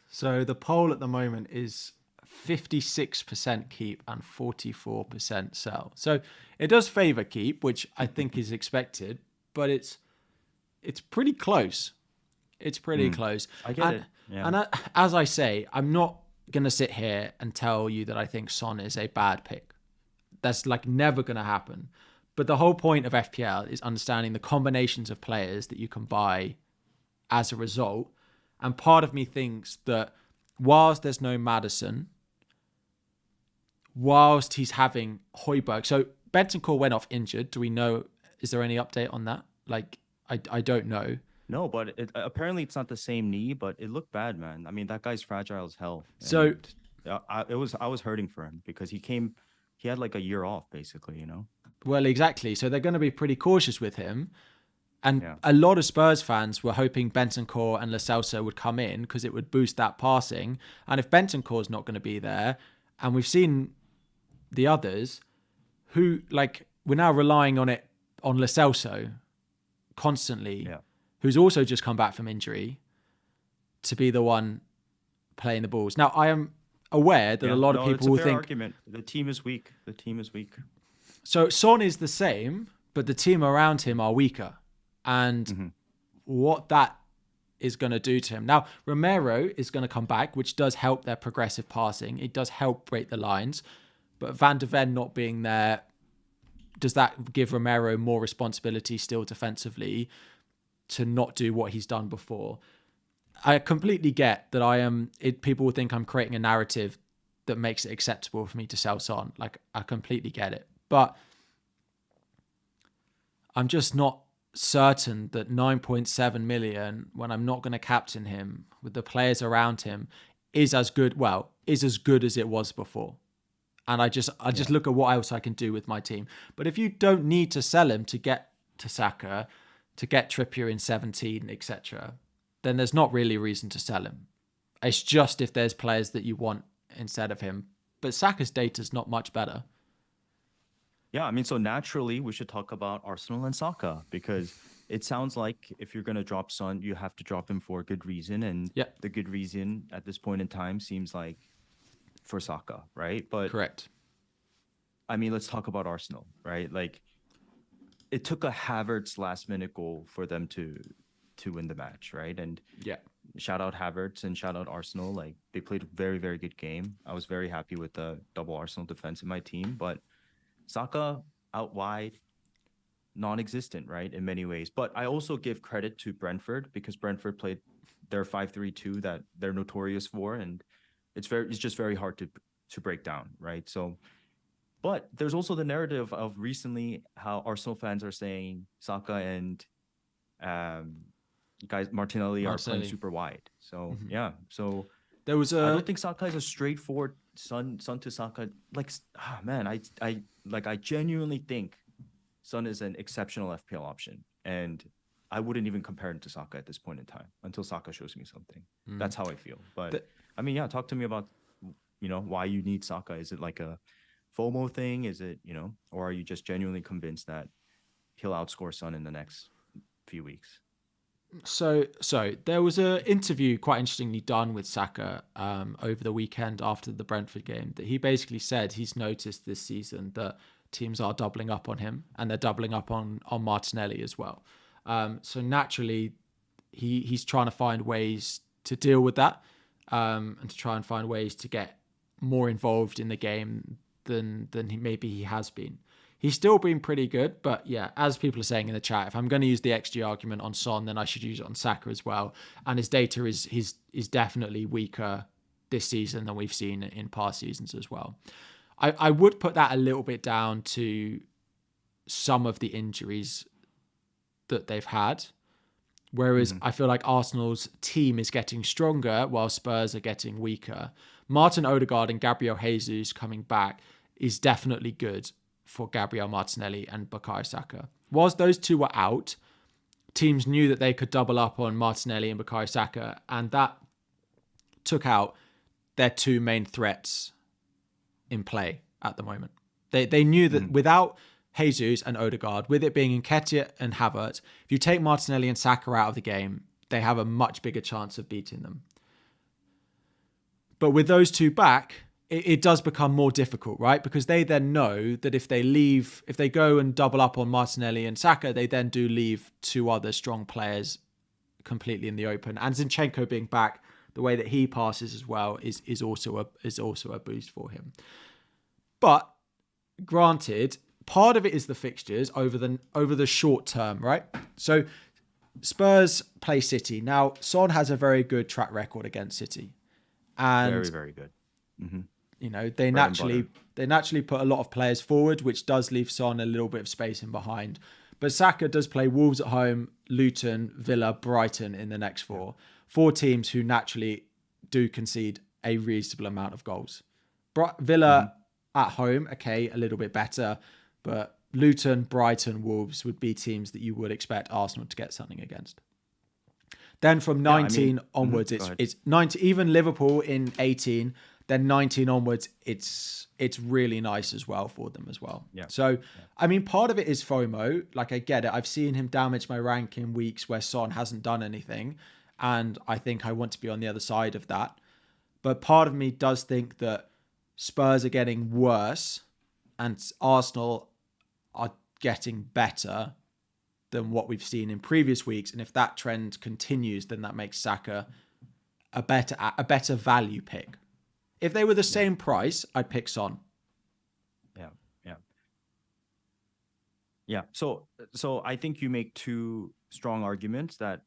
Speaker 1: So the poll at the moment is 56% keep and 44% sell. So it does favor keep, which I think is expected, but it's pretty close. It's pretty close.
Speaker 2: I get it. Yeah.
Speaker 1: And as I say, I'm not going to sit here and tell you that I think Son is a bad pick. That's like never going to happen. But the whole point of FPL is understanding the combinations of players that you can buy as a result. And part of me thinks that whilst there's no Maddison, whilst he's having Højbjerg, so Bentancur went off injured. Do we know? Is there any update on that? Like, I don't know.
Speaker 2: No, but apparently it's not the same knee, but it looked bad, man. I mean, that guy's fragile as hell.
Speaker 1: So
Speaker 2: I was hurting for him because he had like a year off basically, you know?
Speaker 1: Well, exactly. So they're going to be pretty cautious with him. And a lot of Spurs fans were hoping Bentancur and Lo Celso would come in because it would boost that passing. And if Bentancur's not going to be there, and we've seen the others who, like, we're now relying on Lo Celso constantly, who's also just come back from injury, to be the one playing the balls. Now, I am aware that a lot of people will think
Speaker 2: argument. The team is weak.
Speaker 1: So Son is the same, but the team around him are weaker. And what that is going to do to him. Now, Romero is going to come back, which does help their progressive passing. It does help break the lines. But Van de Ven not being there, does that give Romero more responsibility still defensively to not do what he's done before? I completely get that people will think I'm creating a narrative that makes it acceptable for me to sell Son. Like, I completely get it. But I'm just not certain that 9.7 million, when I'm not going to captain him with the players around him, is as good. Well, is as good as it was before. And I just look at what else I can do with my team. But if you don't need to sell him to get to Saka, to get Trippier in 17, etc., then there's not really a reason to sell him. It's just if there's players that you want instead of him. But Saka's data's not much better.
Speaker 2: Yeah, I mean, so naturally we should talk about Arsenal and Saka, because it sounds like if you're going to drop Son, you have to drop him for a good reason. And the good reason at this point in time seems like for Saka, right? But
Speaker 1: correct.
Speaker 2: I mean, let's talk about Arsenal, right? Like, it took a Havertz last minute goal for them to win the match, right? And shout out Havertz and shout out Arsenal. Like, they played a very, very good game. I was very happy with the double Arsenal defense in my team, but Saka out wide, non-existent, right, in many ways. But I also give credit to Brentford, because Brentford played their 5-3-2 that they're notorious for, and it's just very hard to break down, right? So, but there's also the narrative of recently how Arsenal fans are saying Saka and guys Martinelli are playing super wide. So so
Speaker 1: there was
Speaker 2: I don't think Saka is a straightforward Son to Saka. Like, man, I genuinely think Son is an exceptional FPL option, and I wouldn't even compare him to Saka at this point in time until Saka shows me something. That's how I feel. But I mean, talk to me about, why you need Saka. Is it like a FOMO thing? Is it, or are you just genuinely convinced that he'll outscore Son in the next few weeks?
Speaker 1: So there was an interview quite interestingly done with Saka over the weekend after the Brentford game, that he basically said he's noticed this season that teams are doubling up on him, and they're doubling up on Martinelli as well. So naturally, he's trying to find ways to deal with that, and to try and find ways to get more involved in the game than maybe he has been. He's still been pretty good, but as people are saying in the chat, if I'm going to use the XG argument on Son, then I should use it on Saka as well. And his data is definitely weaker this season than we've seen in past seasons as well. I would put that a little bit down to some of the injuries that they've had, whereas I feel like Arsenal's team is getting stronger while Spurs are getting weaker. Martin Odegaard and Gabriel Jesus coming back is definitely good for Gabriel Martinelli and Bukayo Saka. Whilst those two were out, teams knew that they could double up on Martinelli and Bukayo Saka, and that took out their two main threats in play at the moment. They knew that without Jesus and Odegaard, with it being Nketiah and Havertz, if you take Martinelli and Saka out of the game, they have a much bigger chance of beating them. But with those two back, it does become more difficult, right? Because they then know that if they go and double up on Martinelli and Saka, they then do leave two other strong players completely in the open. And Zinchenko being back, the way that he passes as well is also a boost for him. But granted, part of it is the fixtures over the short term, right? So Spurs play City. Now, Son has a very good track record against City. And
Speaker 2: very, very good.
Speaker 1: They naturally put a lot of players forward, which does leave Son a little bit of space in behind. But Saka does play Wolves at home, Luton, Villa, Brighton in the next four teams who naturally do concede a reasonable amount of goals. Villa at home, okay, a little bit better, but Luton, Brighton, Wolves would be teams that you would expect Arsenal to get something against. Then from 19 onwards, it's 90. Even Liverpool in 18. Then 19 onwards, it's really nice as well for them as well. Yeah. So, I mean, part of it is FOMO. Like, I get it. I've seen him damage my rank in weeks where Son hasn't done anything. And I think I want to be on the other side of that. But part of me does think that Spurs are getting worse and Arsenal are getting better than what we've seen in previous weeks. And if that trend continues, then that makes Saka a better value pick. If they were the same price, I'd pick Son.
Speaker 2: Yeah. So I think you make two strong arguments that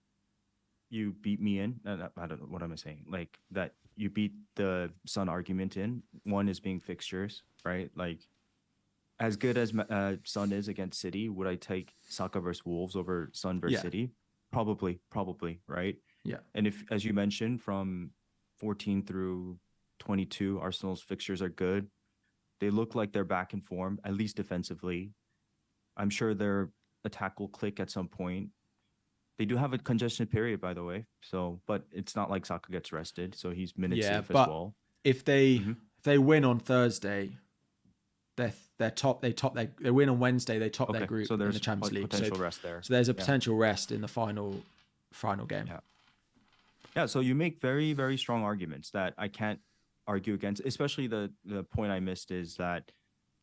Speaker 2: you beat me in. I don't know, what am I saying? Like, that you beat the Son argument in. One is being fixtures, right? Like, as good as Son is against City, would I take Saka versus Wolves over Son versus
Speaker 1: Yeah.
Speaker 2: City? Probably, right?
Speaker 1: Yeah.
Speaker 2: And if, as you mentioned, from 14 through 22, Arsenal's fixtures are good. They look like they're back in form, at least defensively. I'm sure their attack will click at some point. They do have a congestion period, by the way. So, but it's not like Saka gets rested, so he's minute safe as
Speaker 1: but
Speaker 2: well.
Speaker 1: if they win on Thursday, they win on Wednesday, they top their group
Speaker 2: so
Speaker 1: in
Speaker 2: there's
Speaker 1: the Champions League.
Speaker 2: potential rest there.
Speaker 1: So there's a potential rest in the final game.
Speaker 2: Yeah. So you make very, very strong arguments that I can't argue against, especially the point I missed is that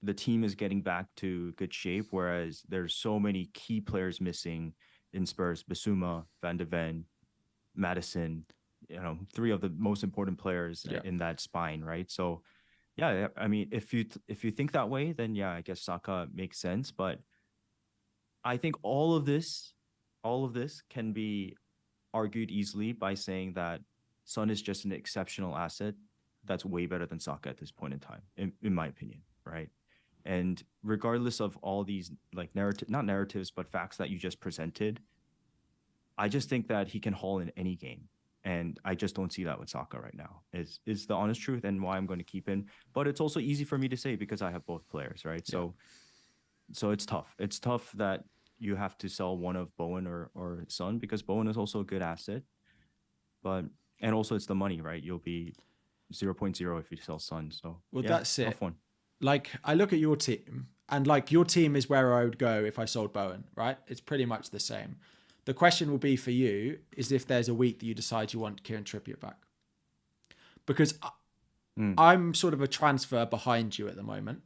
Speaker 2: the team is getting back to good shape, whereas there's so many key players missing in Spurs: Bissouma, Van de Ven, Madison, three of the most important players in that spine, right? So yeah, I mean, if you think that way, then yeah, I guess Saka makes sense. But I think all of this can be argued easily by saying that Son is just an exceptional asset that's way better than Saka at this point in time, in my opinion, right? And regardless of all these like not narratives, but facts that you just presented, I just think that he can haul in any game. And I just don't see that with Saka right now. Is the honest truth, and why I'm going to keep him. But it's also easy for me to say because I have both players, right? Yeah. So it's tough. It's tough that you have to sell one of Bowen or Son, because Bowen is also a good asset. And also it's the money, right? You'll be 0.0 if you sell Son. So
Speaker 1: that's it.
Speaker 2: Tough one.
Speaker 1: Like, I look at your team, and like your team is where I would go if I sold Bowen, right? It's pretty much the same. The question will be for you is if there's a week that you decide you want Kieran Trippier back. Because I'm sort of a transfer behind you at the moment.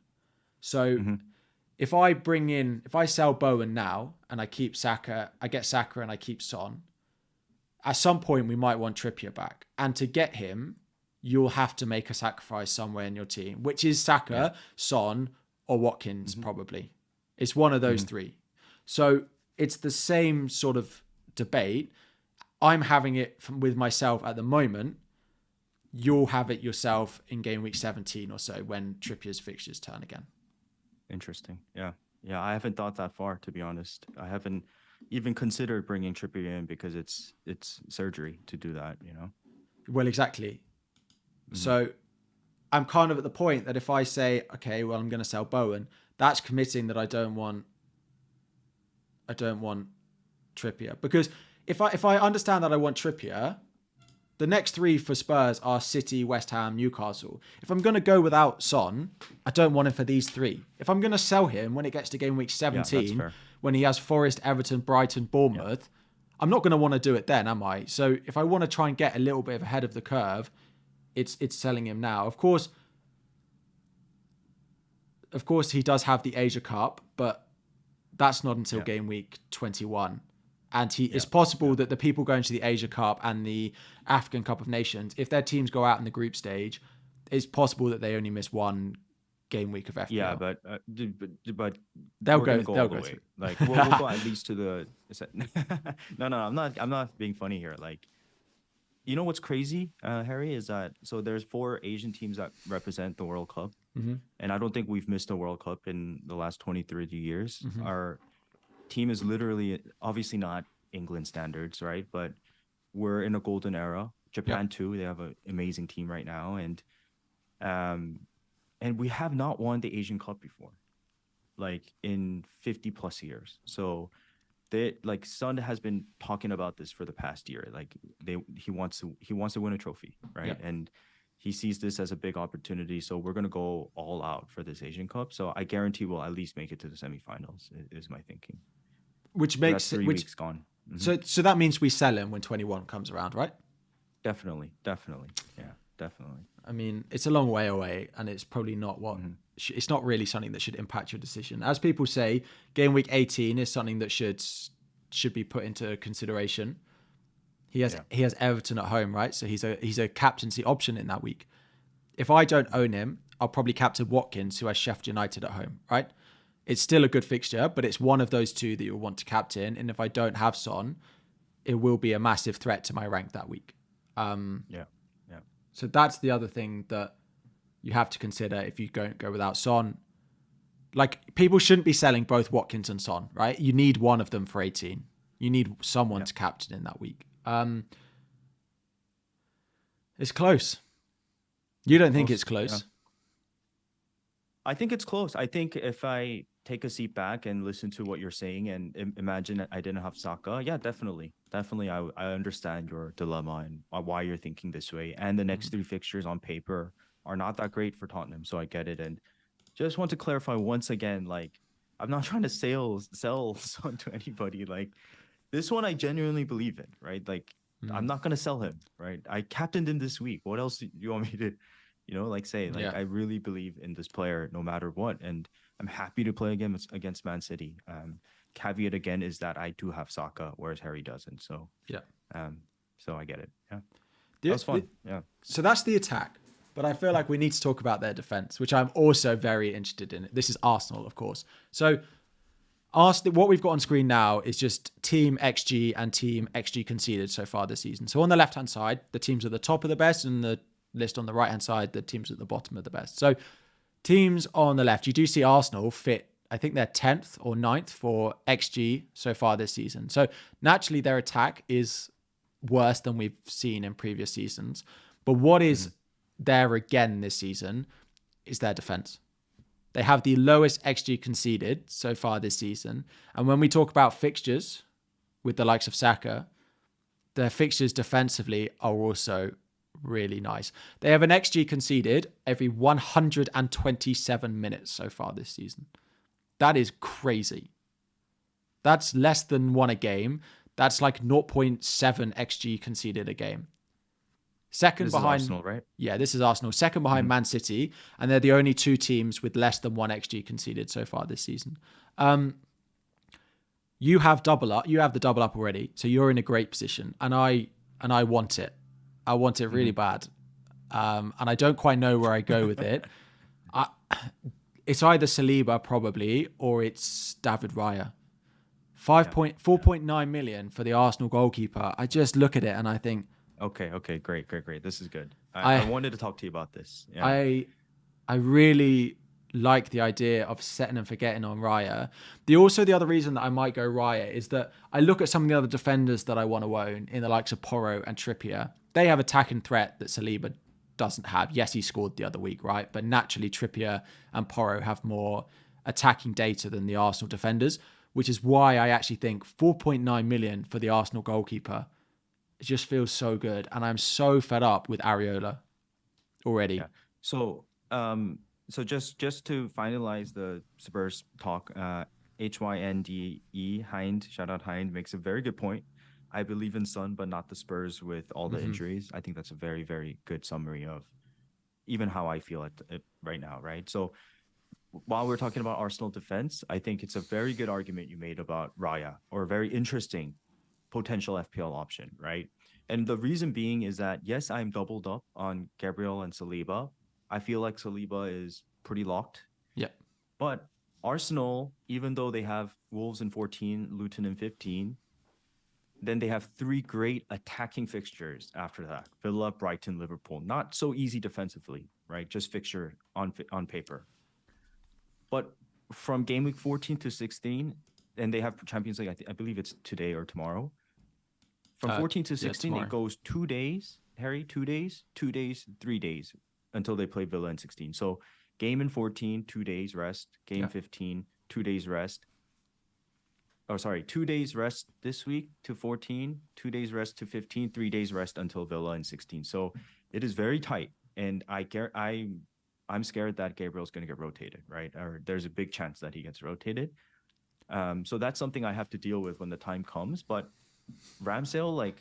Speaker 1: So if I sell Bowen now and I keep Saka, I get Saka and I keep Son, at some point we might want Trippier back. And to get him, you'll have to make a sacrifice somewhere in your team, which is Saka, Son, or Watkins probably. It's one of those three. So it's the same sort of debate. I'm having it with myself at the moment. You'll have it yourself in game week 17 or so when Trippier's fixtures turn again.
Speaker 2: Interesting. Yeah. I haven't thought that far, to be honest. I haven't even considered bringing Trippier in because it's surgery to do that,
Speaker 1: Well, exactly. So I'm kind of at the point that if I say, okay, well, I'm going to sell Bowen, that's committing that I don't want Trippier, because if I understand that I want Trippier, the next three for Spurs are City, West Ham, Newcastle. If I'm going to go without Son, I don't want him for these three. If I'm going to sell him when it gets to game week 17, when he has Forest, Everton, Brighton, Bournemouth, I'm not going to want to do it then, am I? So if I want to try and get a little bit ahead of the curve, it's selling him now. Of course, he does have the Asia Cup, but that's not until game week 21. And it's possible that the people going to the Asia Cup and the African Cup of Nations, if their teams go out in the group stage, it's possible that they only miss one game week of FPL.
Speaker 2: Yeah, but
Speaker 1: they'll go
Speaker 2: all the way.
Speaker 1: through.
Speaker 2: Like we'll go at least to the. No, I'm not being funny here. Like, you know what's crazy, Harry, is that so there's 4 Asian teams that represent the World Cup, and I don't think we've missed a World Cup in the last 20-30 years. Our team is literally, obviously not England standards, right? But we're in a golden era. Japan too, they have an amazing team right now, and we have not won the Asian Cup before, like in 50 plus years. So Son has been talking about this for the past year. Like he wants to win a trophy, right? And he sees this as a big opportunity. So we're gonna go all out for this Asian Cup. So I guarantee we'll at least make it to the semifinals. Is my thinking.
Speaker 1: Which makes
Speaker 2: so 3 weeks gone.
Speaker 1: So that means we sell him when 21 comes around, right?
Speaker 2: Definitely. Yeah, definitely.
Speaker 1: I mean, it's a long way away, and it's probably not what. It's not really something that should impact your decision. As people say, game week 18 is something that should be put into consideration. He has Everton at home, right? So he's a captaincy option in that week. If I don't own him, I'll probably captain Watkins, who has Sheffield United at home, right? It's still a good fixture, but it's one of those two that you'll want to captain. And if I don't have Son, it will be a massive threat to my rank that week. So that's the other thing that you have to consider if you go without Son. Like, people shouldn't be selling both Watkins and Son, right? You need one of them for 18. You need someone to captain in that week. It's close. You don't think it's close?
Speaker 2: Yeah. I think it's close. I think if I take a seat back and listen to what you're saying and imagine I didn't have Saka, yeah, definitely. Definitely, I understand your dilemma and why you're thinking this way. And the next three fixtures on paper are not that great for Tottenham, so I get it. And just want to clarify once again, like, I'm not trying to sell Son to anybody. Like, this one I genuinely believe in, right? Like, I'm not gonna sell him, right? I captained him this week. What else do you want me to, say? Like, I really believe in this player no matter what, and I'm happy to play against Man City. Caveat again is that I do have Saka, whereas Harry doesn't. So so I get it. Yeah, that was fun. Yeah.
Speaker 1: So that's the attack. But I feel like we need to talk about their defense, which I'm also very interested in. This is Arsenal, of course. So what we've got on screen now is just team XG and team XG conceded so far this season. So on the left-hand side, the teams at the top of the best, and the list on the right-hand side, the teams at the bottom of the best. So teams on the left, you do see Arsenal fit, I think they're 10th or 9th for XG so far this season. So naturally, their attack is worse than we've seen in previous seasons. But what is there again this season is their defense. They have the lowest XG conceded so far this season. And when we talk about fixtures with the likes of Saka, their fixtures defensively are also really nice. They have an XG conceded every 127 minutes so far this season. That is crazy. That's less than one a game. That's like 0.7 XG conceded a game. Second behind
Speaker 2: Arsenal, right?
Speaker 1: Yeah, this is Arsenal. Second behind Man City, and they're the only two teams with less than 1 XG conceded so far this season. You have double up. You have the double up already, so you're in a great position, and I want it. I want it really bad, and I don't quite know where I go with it. It's either Saliba probably, or it's David Raya. 4.9 million for the Arsenal goalkeeper. I just look at it and I think,
Speaker 2: Okay. Great. This is good. I wanted to talk to you about this. Yeah.
Speaker 1: I really like the idea of setting and forgetting on Raya. The other reason that I might go Raya is that I look at some of the other defenders that I want to own in the likes of Porro and Trippier. They have attacking threat that Saliba doesn't have. Yes, he scored the other week, right? But naturally, Trippier and Porro have more attacking data than the Arsenal defenders, which is why I actually think 4.9 million for the Arsenal goalkeeper, it just feels so good. And I'm so fed up with Areola already.
Speaker 2: Yeah. So just to finalize the Spurs talk, HYNDE, Hind, shout out Hind, makes a very good point. I believe in Son, but not the Spurs with all the injuries. I think that's a very, very good summary of even how I feel it right now, right? So while we're talking about Arsenal defense, I think it's a very good argument you made about Raya, or a very interesting potential FPL option, right? And the reason being is that, yes, I'm doubled up on Gabriel and Saliba. I feel like Saliba is pretty locked.
Speaker 1: Yeah.
Speaker 2: But Arsenal, even though they have Wolves in 14, Luton in 15, then they have 3 great attacking fixtures after that. Villa, Brighton, Liverpool. Not so easy defensively, right? Just fixture on paper. But from game week 14 to 16, and they have Champions League, I believe it's today or tomorrow. From 14 to 16, it goes 2 days, Harry, 2 days, 2 days, 3 days until they play Villa in 16. So game in 14, 2 days rest. Game 15, 2 days rest. 2 days rest this week to 14, 2 days rest to 15, 3 days rest until Villa in 16. So it is very tight. And I'm scared that Gabriel's going to get rotated, right? Or there's a big chance that he gets rotated. So that's something I have to deal with when the time comes. But Ramsdale,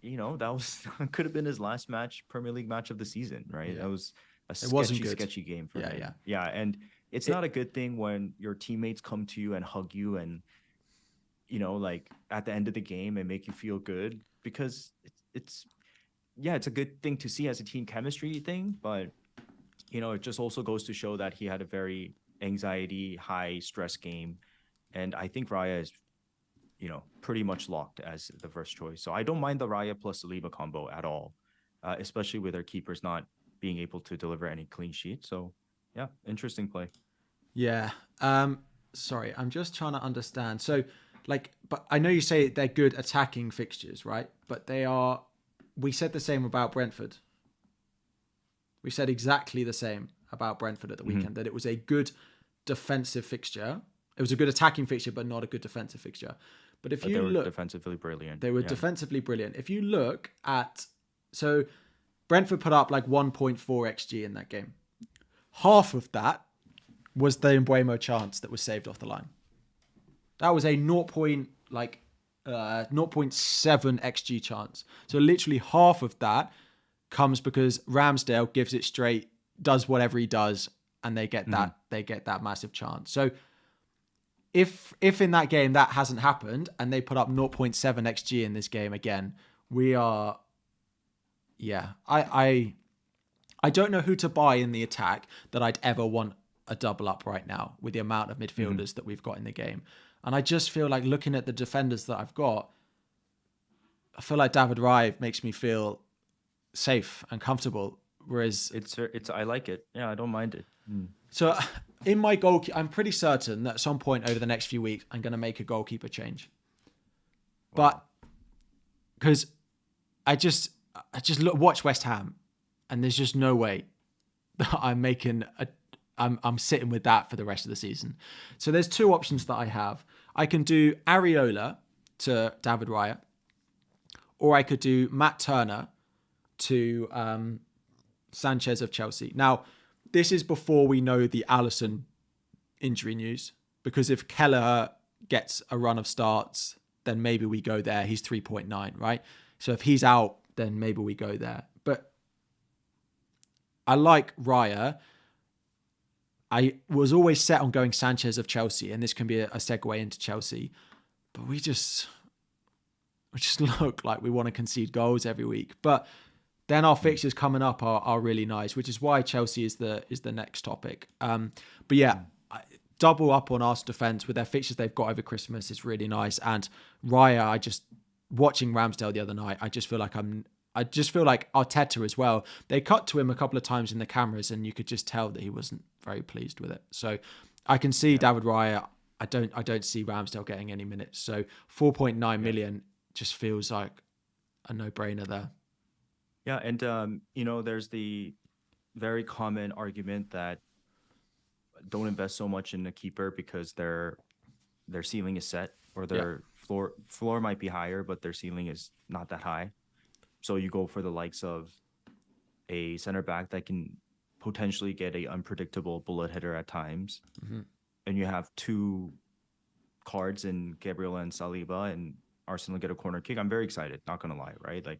Speaker 2: that could have been his last Premier League match of the season, right? Yeah. That was a sketchy game for him. Yeah. And it's not a good thing when your teammates come to you and hug you and, at the end of the game and make you feel good, because it's a good thing to see as a team chemistry thing. But, it just also goes to show that he had a very anxiety, high stress game. And I think Raya is, pretty much locked as the first choice. So I don't mind the Raya plus Saliba combo at all, especially with their keepers not being able to deliver any clean sheets. So, yeah, interesting play.
Speaker 1: Yeah. Sorry, I'm just trying to understand. So, but I know you say they're good attacking fixtures, right? But we said the same about Brentford. We said exactly the same about Brentford at the weekend, that it was a good defensive fixture. It was a good attacking fixture, but not a good defensive fixture. But if you look,
Speaker 2: defensively brilliant.
Speaker 1: they were defensively brilliant. If you look at, so Brentford put up like 1.4 XG in that game. Half of that was the Mbeumo chance that was saved off the line. That was a 0.7 XG chance. So literally half of that comes because Ramsdale gives it straight, does whatever he does, and they get that massive chance. So if in that game that hasn't happened and they put up 0.7 XG in this game again, we are, I don't know who to buy in the attack that I'd ever want a double up right now with the amount of midfielders that we've got in the game. And I just feel like looking at the defenders that I've got, I feel like David Raya makes me feel safe and comfortable. Whereas
Speaker 2: it's I like it. Yeah, I don't mind it.
Speaker 1: So in my goalkeeper, I'm pretty certain that at some point over the next few weeks, I'm going to make a goalkeeper change. Wow. But because I just watch West Ham, and there's just no way that I'm sitting with that for the rest of the season. So there's two options that I have. I can do Areola to David Raya, or I could do Matt Turner to Sanchez of Chelsea. Now, this is before we know the Alisson injury news, because if Keller gets a run of starts, then maybe we go there. He's 3.9, right? So if he's out, then maybe we go there. But I like Raya. I was always set on going Sanchez of Chelsea, and this can be a segue into Chelsea. But we just look like we want to concede goals every week. But then our fixtures coming up are really nice, which is why Chelsea is the next topic. But yeah, double up on Arsenal defence with their fixtures they've got over Christmas is really nice. And Raya, watching Ramsdale the other night, I just feel like Arteta as well. They cut to him a couple of times in the cameras, and you could just tell that he wasn't very pleased with it. So I can see David Raya. I don't see Ramsdale getting any minutes. So 4.9 million just feels like a no-brainer there.
Speaker 2: Yeah, and there's the very common argument that don't invest so much in a keeper because their ceiling is set, or their floor might be higher, but their ceiling is not that high. So you go for the likes of a center back that can potentially get a unpredictable bullet hitter at times, and you have two cards in Gabriel and Saliba, and Arsenal get a corner kick. I'm very excited, not gonna lie, right? Like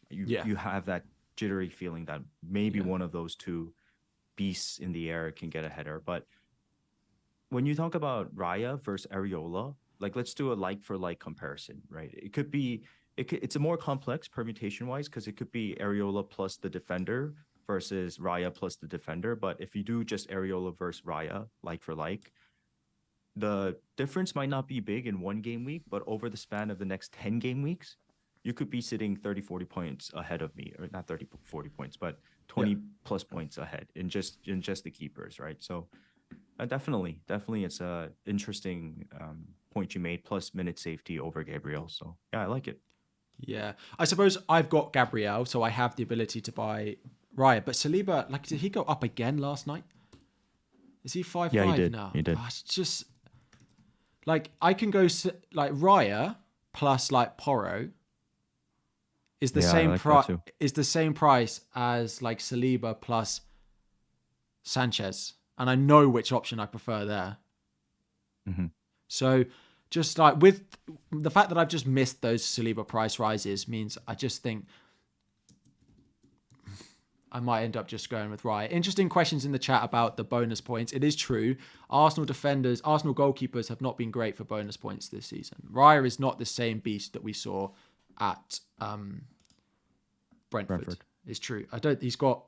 Speaker 2: you have that jittery feeling that maybe one of those two beasts in the air can get a header. But when you talk about Raya versus Areola, like let's do a like for like comparison, right? It's a more complex permutation wise, because it could be Areola plus the defender versus Raya plus the defender. But if you do just Areola versus Raya, like for like, the difference might not be big in one game week, but over the span of the next 10 game weeks, you could be sitting 30, 40 points ahead of me, or not 30, 40 points, but 20 plus points ahead in just the keepers, right? So definitely it's a interesting point you made, plus minute safety over Gabriel. So yeah, I like it.
Speaker 1: Yeah, I suppose I've got Gabriel, so I have the ability to buy Raya. But Saliba, did he go up again last night? Is he 5-5 now?
Speaker 2: He did.
Speaker 1: Oh, it's just I can go Raya plus Porro is the same price. Is the same price as Saliba plus Sanchez, and I know which option I prefer there. So. Just with the fact that I've just missed those Saliba price rises means I just think I might end up just going with Raya. Interesting questions in the chat about the bonus points. It is true. Arsenal goalkeepers have not been great for bonus points this season. Raya is not the same beast that we saw at Brentford. It's true. He's got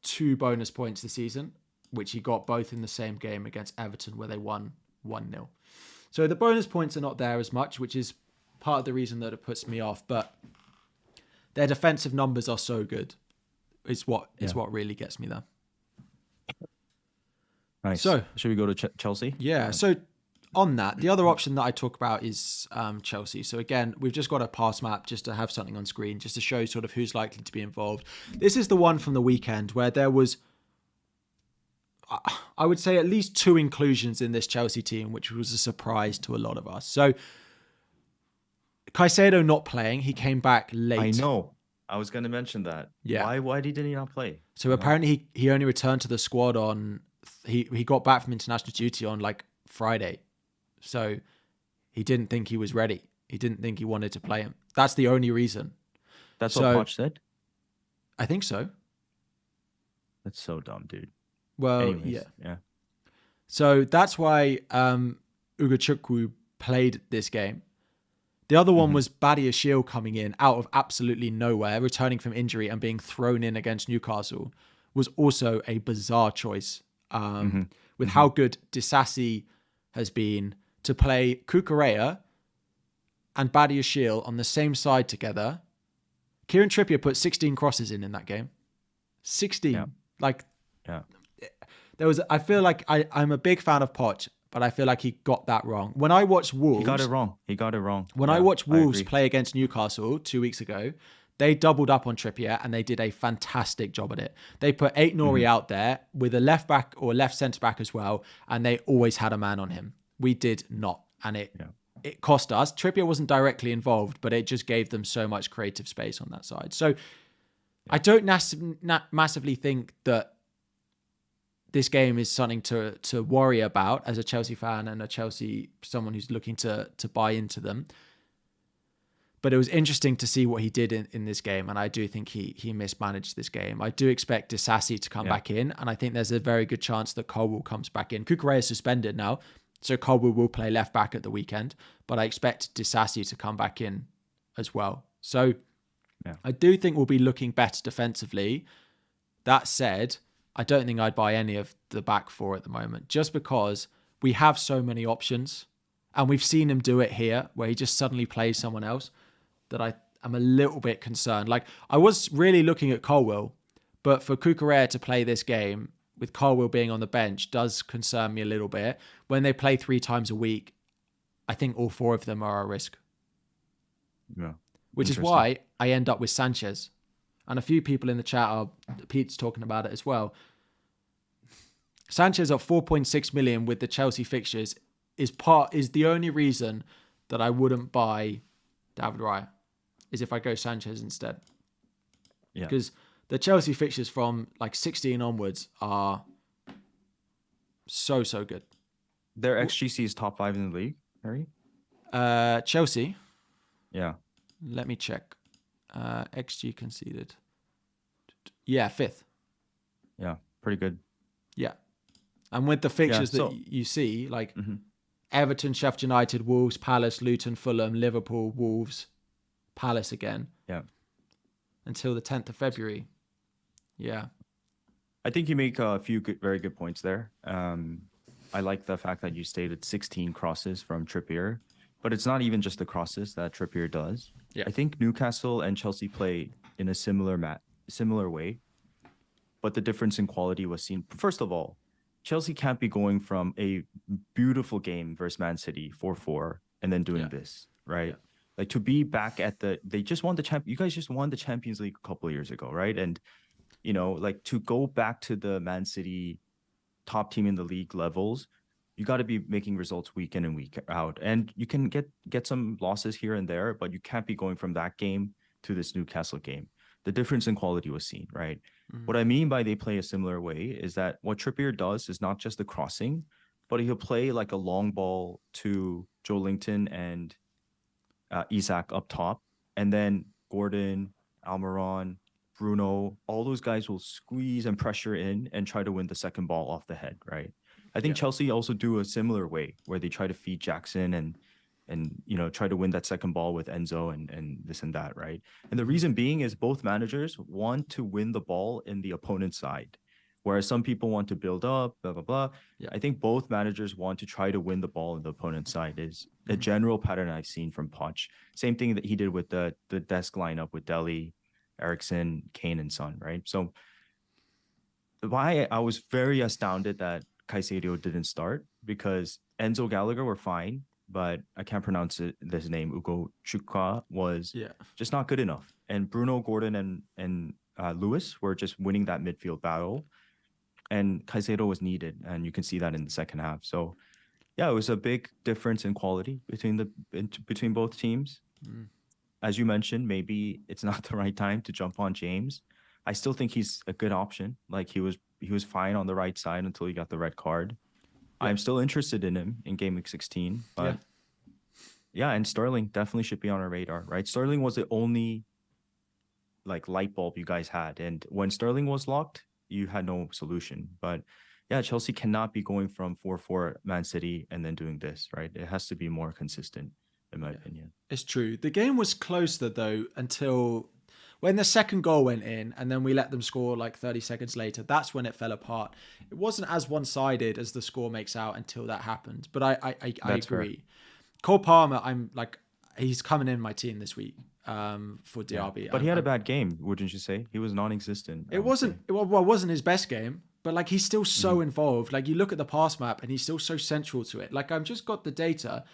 Speaker 1: 2 bonus points this season, which he got both in the same game against Everton where they won 1-0. So the bonus points are not there as much, which is part of the reason that it puts me off. But their defensive numbers are so good. It's what really gets me there.
Speaker 2: Nice.
Speaker 1: So
Speaker 2: Should we go to Chelsea?
Speaker 1: yeah, so on that, the other option that I talk about is Chelsea. So again, we've just got a pass map just to have something on screen, just to show sort of who's likely to be involved. This is the one from the weekend where there was, I would say, at least 2 inclusions in this Chelsea team, which was a surprise to a lot of us. So Caicedo not playing, he came back late.
Speaker 2: I know. I was going to mention that.
Speaker 1: Yeah.
Speaker 2: Why did he not play?
Speaker 1: So apparently he only returned to the squad on, he got back from international duty on like Friday. So he didn't think he was ready. He didn't think he wanted to play him. That's the only reason.
Speaker 2: That's what Poch said?
Speaker 1: I think so.
Speaker 2: That's so dumb, dude.
Speaker 1: Well,
Speaker 2: anyways, yeah.
Speaker 1: So that's why Ugachukwu played this game. The other one was Badiashile coming in out of absolutely nowhere, returning from injury and being thrown in against Newcastle, was also a bizarre choice. With how good Disasi has been, to play Cucurella and Badiashile on the same side together. Kieran Trippier put 16 crosses in that game. 16.
Speaker 2: Yeah.
Speaker 1: There was. I feel like I'm a big fan of Poch, but I feel like he got that wrong. When I watched Wolves...
Speaker 2: He got it wrong.
Speaker 1: When I watched Wolves play against Newcastle 2 weeks ago, they doubled up on Trippier and they did a fantastic job at it. They put Aït-Nouri out there with a left back or left centre back as well, and they always had a man on him. We did not, and it cost us. Trippier wasn't directly involved, but it just gave them so much creative space on that side. So I don't massively think that this game is something to worry about as a Chelsea fan and someone who's looking to buy into them. But it was interesting to see what he did in this game, and I do think he mismanaged this game. I do expect Disasi to come back in, and I think there's a very good chance that Colwill comes back in. Cucurella is suspended now, so Colwill will play left back at the weekend, but I expect Disasi to come back in as well. So I do think we'll be looking better defensively. That said, I don't think I'd buy any of the back four at the moment, just because we have so many options, and we've seen him do it here, where he just suddenly plays someone else, that I am a little bit concerned. Like, I was really looking at Colwill, but for Cucurella to play this game with Colwill being on the bench does concern me a little bit. When they play 3 times a week, I think all 4 of them are a risk.
Speaker 2: Yeah.
Speaker 1: Which is why I end up with Sanchez. And a few people in the chat Pete's talking about it as well. Sanchez at 4.6 million with the Chelsea fixtures is the only reason that I wouldn't buy David Raya, is if I go Sanchez instead. Yeah. Because the Chelsea fixtures from like 16 onwards are so good.
Speaker 2: Their XGC is top 5 in the league, Harry?
Speaker 1: Chelsea?
Speaker 2: Yeah.
Speaker 1: Let me check. XG conceded. Yeah, 5th.
Speaker 2: Yeah, pretty good.
Speaker 1: Yeah. And with the fixtures that you see, like Everton, Sheffield United, Wolves, Palace, Luton, Fulham, Liverpool, Wolves, Palace again.
Speaker 2: Yeah.
Speaker 1: Until the 10th of February. Yeah.
Speaker 2: I think you make a few very good points there. I like the fact that you stated 16 crosses from Trippier, but it's not even just the crosses that Trippier does. Yeah. I think Newcastle and Chelsea play in a similar way, but the difference in quality was seen. First of all, Chelsea can't be going from a beautiful game versus Man City 4-4 and then doing this, right? Yeah. Like, to be back at they just won you guys just won the Champions League a couple of years ago, right? And, you know, like, to go back to the Man City top team in the league levels, you got to be making results week in and week out. And you can get some losses here and there, but you can't be going from that game to this Newcastle game. The difference in quality was seen, right? What I mean by they play a similar way is that what Trippier does is not just the crossing, but he'll play like a long ball to Joelinton and Isak up top, and then Gordon, Almiron, Bruno, all those guys will squeeze and pressure in and try to win the second ball off the head, right? I think Chelsea also do a similar way where they try to feed Jackson and you know, try to win that second ball with Enzo and this and that, right? And the reason being is both managers want to win the ball in the opponent's side, whereas some people want to build up, blah, blah, blah. Yeah. I think both managers want to try to win the ball in the opponent's side is a general pattern I've seen from Poch. Same thing that he did with the desk lineup with Dele, Eriksen, Kane, and Son, right? So why I was very astounded that Caicedo didn't start because Enzo Gallagher were fine, but I can't pronounce this name. Ugo Chukwa was just not good enough. And Bruno, Gordon, and Lewis were just winning that midfield battle. And Caicedo was needed, and you can see that in the second half. So, yeah, it was a big difference in quality between both teams. As you mentioned, maybe it's not the right time to jump on James. I still think he's a good option. Like he was fine on the right side until he got the red card. I'm still interested in him in Game Week 16, but yeah, and Sterling definitely should be on our radar, right? Sterling was the only like light bulb you guys had, and when Sterling was locked, you had no solution. But yeah, Chelsea cannot be going from 4-4 Man City and then doing this, right? It has to be more consistent, in my opinion.
Speaker 1: It's true. The game was closer though until when the second goal went in, and then we let them score like 30 seconds later. That's when it fell apart. It wasn't as one-sided as the score makes out until that happened. But I agree. Fair. Cole Palmer, he's coming in my team this week for Diaby.
Speaker 2: Yeah. But he had a bad game, wouldn't you say? He was non-existent.
Speaker 1: It wasn't his best game, but like he's still so involved. Like you look at the pass map, and he's still so central to it. Like I've just got the data.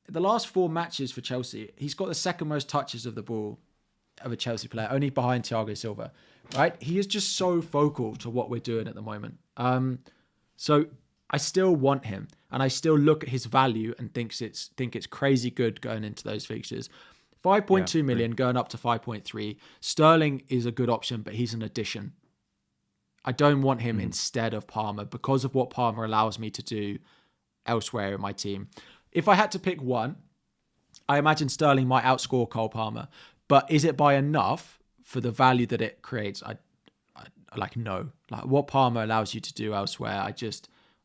Speaker 1: The last 4 matches for Chelsea, he's got the second most touches of the ball of a Chelsea player, only behind Thiago Silva, right? He is just so focal to what we're doing at the moment. So I still want him, and I still look at his value and think it's crazy good going into those fixtures. 5.2 million going up to 5.3. Sterling is a good option, but he's an addition. I don't want him instead of Palmer because of what Palmer allows me to do elsewhere in my team. If I had to pick one, I imagine Sterling might outscore Cole Palmer. But is it by enough for the value that it creates? I no. Like what Palmer allows you to do elsewhere,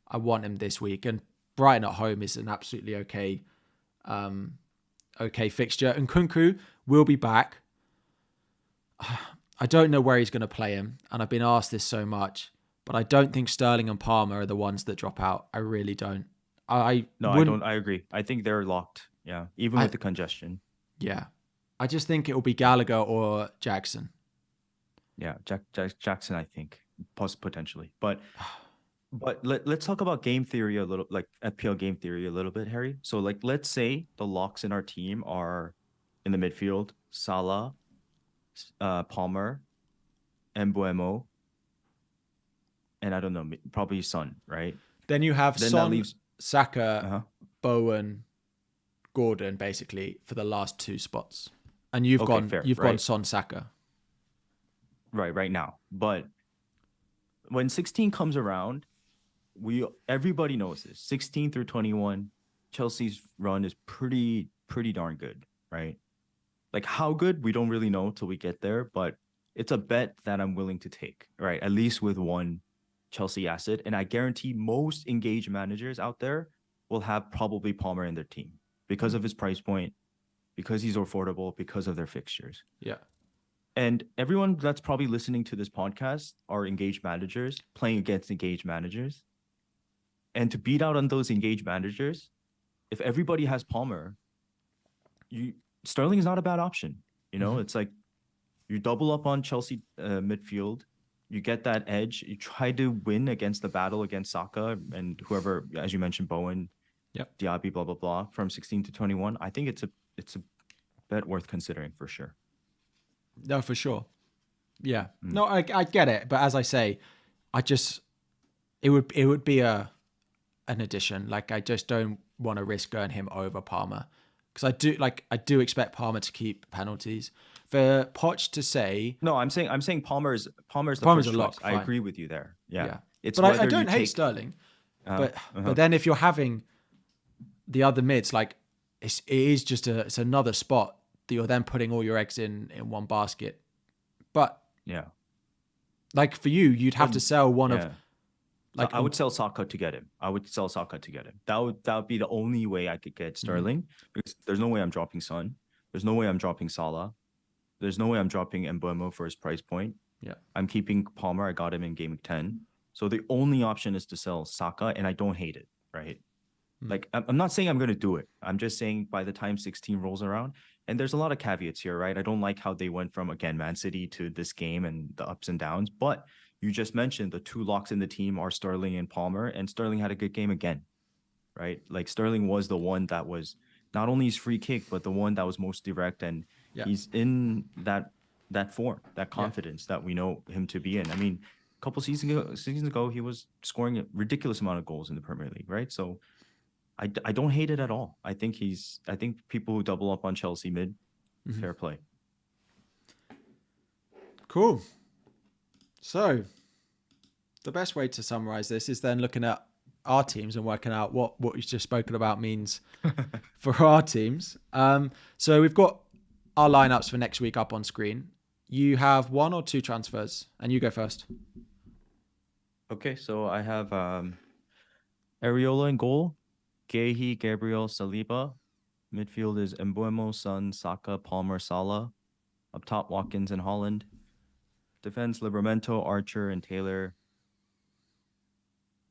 Speaker 1: I want him this week. And Brighton at home is an absolutely okay fixture. And Kunku will be back. I don't know where he's going to play him, and I've been asked this so much, but I don't think Sterling and Palmer are the ones that drop out. I really don't. I don't. I
Speaker 2: agree. I think they're locked. Yeah, even with the congestion.
Speaker 1: Yeah. I just think it will be Gallagher or Jackson.
Speaker 2: Yeah, Jackson, I think, potentially. But let's talk about game theory a little, like FPL game theory a little bit, Harry. So, like, let's say the locks in our team are in the midfield, Salah, Palmer, Mbuemo, and I don't know, probably Son, right?
Speaker 1: Then you have Son, Saka, Bowen, Gordon, basically, for the last 2 spots. And you've gone Son Saka.
Speaker 2: Right now. But when 16 comes around, everybody knows this. 16 through 21, Chelsea's run is pretty darn good, right? Like how good, we don't really know till we get there, but it's a bet that I'm willing to take, right? At least with one Chelsea asset. And I guarantee most engaged managers out there will have probably Palmer in their team because of his price point, because he's affordable, because of their fixtures.
Speaker 1: Yeah.
Speaker 2: And everyone that's probably listening to this podcast are engaged managers playing against engaged managers. And to beat out on those engaged managers, if everybody has Palmer, Sterling is not a bad option. You know, it's like you double up on Chelsea midfield, you get that edge, you try to win against the battle against Saka and whoever, as you mentioned, Bowen, Diaby, blah, blah, blah, from 16 to 21. I think it's a bet worth considering for sure.
Speaker 1: No, for sure. Yeah. No, I get it. But as I say, it would be an addition. Like I just don't want to risk going him over Palmer. Because I do expect Palmer to keep penalties. For Poch to say
Speaker 2: I'm saying Palmer's the first
Speaker 1: a lock.
Speaker 2: I agree with you there. Yeah.
Speaker 1: It's but I don't hate Sterling. But then if you're having the other mids, like it is just it's another spot that you're then putting all your eggs in one basket. But like for you'd have to sell one of.
Speaker 2: Like I would sell Saka to get him. That would be the only way I could get Sterling because there's no way I'm dropping Son. There's no way I'm dropping Salah. There's no way I'm dropping Mbuemo for his price point.
Speaker 1: Yeah.
Speaker 2: I'm keeping Palmer. I got him in Game Week 10. So the only option is to sell Saka, and I don't hate it, right? Like, I'm not saying I'm going to do it. I'm just saying by the time 16 rolls around, and there's a lot of caveats here, right? I don't like how they went from, again, Man City to this game and the ups and downs. But you just mentioned the two locks in the team are Sterling and Palmer, and Sterling had a good game again, right? Like Sterling was the one that was not only his free kick, but the one that was most direct, and he's in that form, that confidence that we know him to be in. I mean, a couple seasons ago, he was scoring a ridiculous amount of goals in the Premier League, right? So I don't hate it at all. I think people who double up on Chelsea mid, fair play.
Speaker 1: Cool. So the best way to summarize this is then looking at our teams and working out what we've just spoken about means for our teams. So we've got our lineups for next week up on screen. You have 1 or 2 transfers, and you go first.
Speaker 2: Okay, so I have Areola in goal, Gehi, Gabriel, Saliba. Midfield is Mbuemo, Son, Saka, Palmer, Salah. Up top, Watkins and Holland. Defense, Livramento, Archer, and Taylor.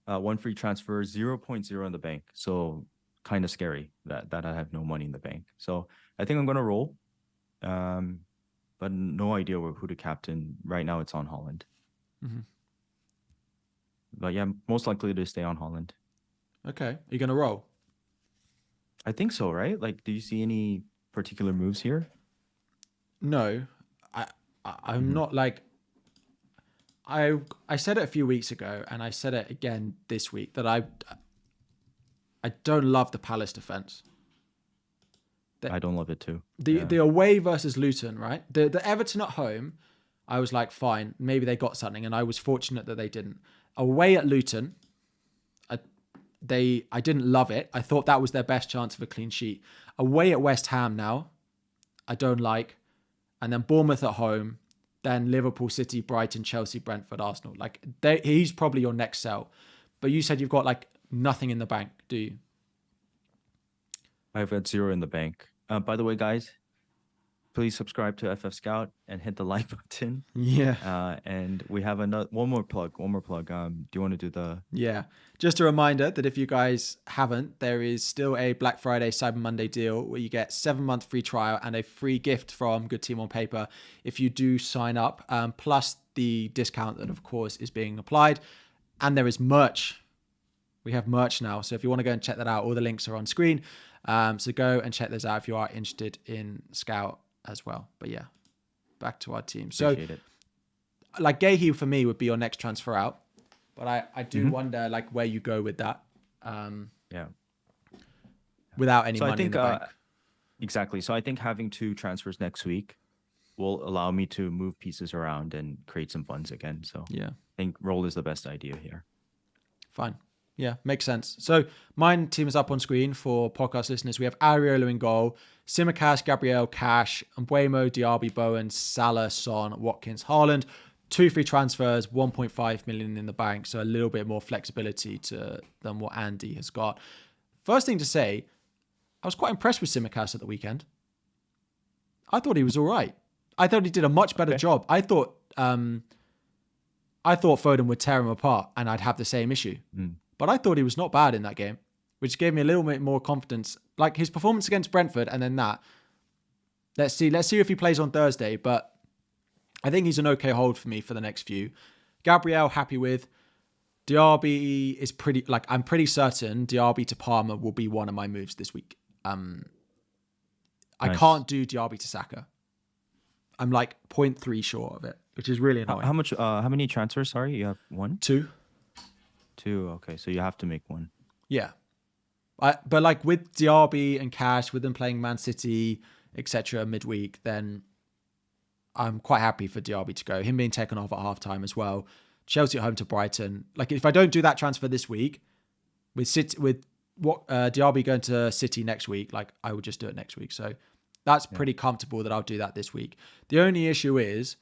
Speaker 2: 1 free transfer, 0.0 in the bank. So kind of scary that I have no money in the bank. So I think I'm going to roll. But no idea who to captain. Right now it's on Holland. But yeah, most likely to stay on Holland.
Speaker 1: Okay. Are you going to roll?
Speaker 2: I think so, right? Like, do you see any particular moves here?
Speaker 1: No. I'm not like... I said it a few weeks ago, and I said it again this week, that I don't love the Palace defense.
Speaker 2: I don't love it too.
Speaker 1: The away versus Luton, right? The Everton at home, I was like, fine, maybe they got something, and I was fortunate that they didn't. Away at Luton, I didn't love it. I thought that was their best chance of a clean sheet. Away at West Ham now, I don't like. And then Bournemouth at home, then Liverpool, City, Brighton, Chelsea, Brentford, Arsenal. Like he's probably your next sell. But you said you've got like nothing in the bank, do you?
Speaker 2: I've got 0 in the bank. By the way, guys, please subscribe to FFScout and hit the like button.
Speaker 1: Yeah.
Speaker 2: And we have one more plug. Do you want to do the...
Speaker 1: Yeah. Just a reminder that if you guys haven't, there is still a Black Friday, Cyber Monday deal where you get 7-month free trial and a free gift from Good Team on Paper if you do sign up, plus the discount that, of course, is being applied. And there is merch. We have merch now. So if you want to go and check that out, all the links are on screen. So go and check those out if you are interested in Scout as well. But yeah, back to our team. So like Gehi for me would be your next transfer out, but I do wonder like where you go with that. Without any money in the bank.
Speaker 2: Exactly. So I think having 2 transfers next week will allow me to move pieces around and create some funds again. So
Speaker 1: yeah,
Speaker 2: I think roll is the best idea here.
Speaker 1: Fine. Yeah, makes sense. So mine team is up on screen for podcast listeners. We have Areola in goal, Simicast, Gabriel, Cash, Mbuemo, Diaby, Bowen, Salah, Son, Watkins, Haaland. 2 free transfers, 1.5 million in the bank. So a little bit more flexibility than what Andy has got. First thing to say, I was quite impressed with Simicast at the weekend. I thought he was all right. I thought he did a much better job. I thought Foden would tear him apart and I'd have the same issue. But I thought he was not bad in that game, which gave me a little bit more confidence. Like his performance against Brentford and then that. Let's see if he plays on Thursday. But I think he's an okay hold for me for the next few. Gabriel, happy with. Diaby is pretty, like I'm pretty certain Diaby to Palmer will be one of my moves this week. I can't do Diaby to Saka. I'm like 0.3 short of it, which is really annoying.
Speaker 2: How many transfers? Sorry, you have 1?
Speaker 1: 2.
Speaker 2: 2. Okay, so you have to make 1.
Speaker 1: Yeah. But like with Diaby and Cash, with them playing Man City, etc. midweek, then I'm quite happy for Diaby to go. Him being taken off at halftime as well. Chelsea at home to Brighton. Like if I don't do that transfer this week, with Diaby going to City next week, like I will just do it next week. So that's pretty comfortable that I'll do that this week. The only issue is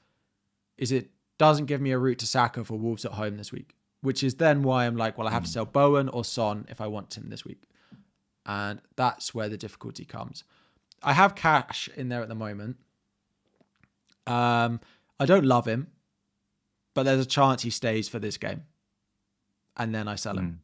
Speaker 1: it doesn't give me a route to Saka for Wolves at home this week, which is then why I'm like, well, I have to sell Bowen or Son if I want him this week. And that's where the difficulty comes. I have Cash in there at the moment. I don't love him, but there's a chance he stays for this game. And then I sell him.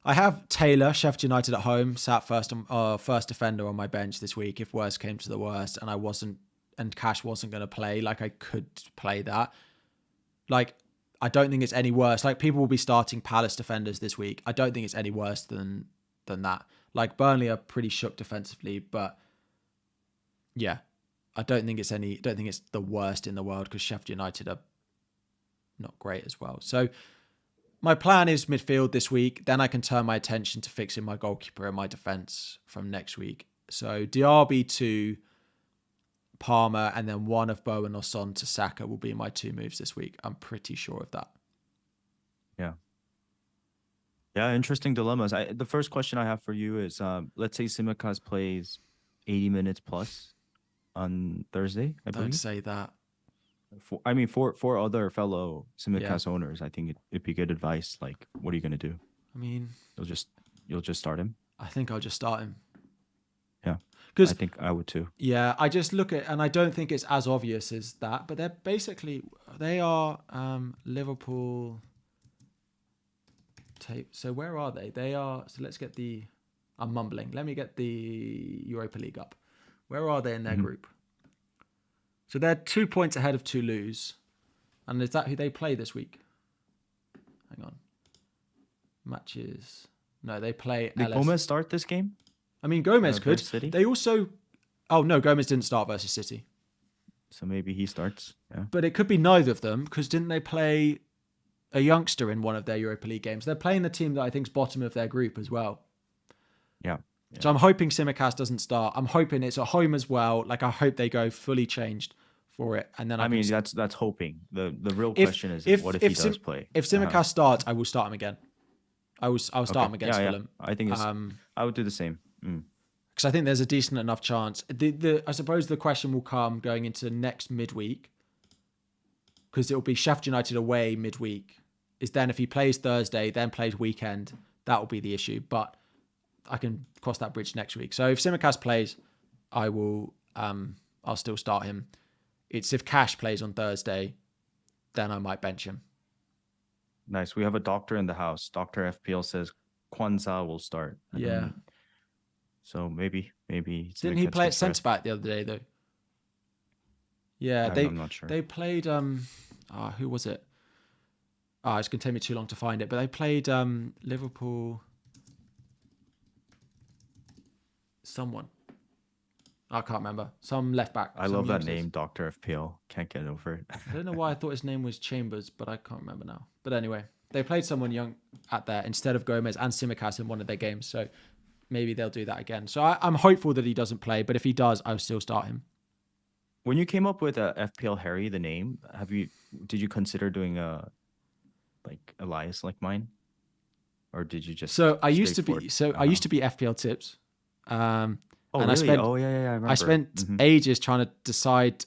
Speaker 1: I have Taylor, Sheffield United at home, sat first defender on my bench this week if worst came to the worst and Cash wasn't going to play. Like I could play that. Like, I don't think it's any worse. Like, people will be starting Palace defenders this week. I don't think it's any worse than that. Like, Burnley are pretty shook defensively, but yeah, I don't think it's the worst in the world because Sheffield United are not great as well. So my plan is midfield this week. Then I can turn my attention to fixing my goalkeeper and my defense from next week. So Diaby to Palmer, and then one of Bowen or Son to Saka will be my 2 moves this week. I'm pretty sure of that.
Speaker 2: Yeah, interesting dilemmas. The first question I have for you is, let's say Tsimikas plays 80 minutes plus on Thursday, I believe.
Speaker 1: Don't say that.
Speaker 2: For other fellow Tsimikas owners, I think it'd be good advice. Like, what are you going to do?
Speaker 1: I mean,
Speaker 2: you'll just start him?
Speaker 1: I think I'll just start him.
Speaker 2: Yeah, because I think I would too.
Speaker 1: Yeah, I just look at, and I don't think it's as obvious as that, but they are Liverpool tape. So where are they? So let's get I'm mumbling. Let me get the Europa League up. Where are they in their group? So they're 2 points ahead of Toulouse. And is that who they play this week? Hang on. Matches. No, they play
Speaker 2: Did Gomez start this game?
Speaker 1: I mean, Gomez could.
Speaker 2: City?
Speaker 1: They also... Oh, no, Gomez didn't start versus City.
Speaker 2: So maybe he starts. Yeah.
Speaker 1: But it could be neither of them, because didn't they play a youngster in one of their Europa League games? They're playing the team that I think is bottom of their group as well.
Speaker 2: Yeah.
Speaker 1: So I'm hoping Tsimikas doesn't start. I'm hoping it's at home as well. Like, I hope they go fully changed for it. And then I mean,
Speaker 2: that's hoping. The real question is, what if he does play?
Speaker 1: If Tsimikas starts, I will start him again. I'll start him against Fulham.
Speaker 2: I think I would do the same.
Speaker 1: Because I think there's a decent enough chance. I suppose the question will come going into next midweek, because it'll be Sheffield United away midweek. Is then if he plays Thursday, then plays weekend, that will be the issue. But I can cross that bridge next week. So if Tsimikas plays, I will. I'll still start him. It's if Cash plays on Thursday, then I might bench him.
Speaker 2: Nice. We have a doctor in the house. Dr. FPL says Kwanzaa will start.
Speaker 1: Yeah.
Speaker 2: So maybe.
Speaker 1: Didn't he play at centre back the other day though? Yeah,
Speaker 2: I'm not sure.
Speaker 1: They played. Who was it? It's gonna take me too long to find it. But they played Liverpool. Someone. I can't remember. Some left back.
Speaker 2: I love that name, Dr. FPL. Can't get over it.
Speaker 1: I don't know why I thought his name was Chambers, but I can't remember now. But anyway, they played someone young at there instead of Gomez and Tsimikas in one of their games. So maybe they'll do that again. So I'm hopeful that he doesn't play, but if he does, I'll still start him.
Speaker 2: When you came up with FPL Harry, the name, did you consider doing like Elias like mine? Or did you just
Speaker 1: I used to be FPL Tips.
Speaker 2: And really? I remember.
Speaker 1: I spent ages trying to decide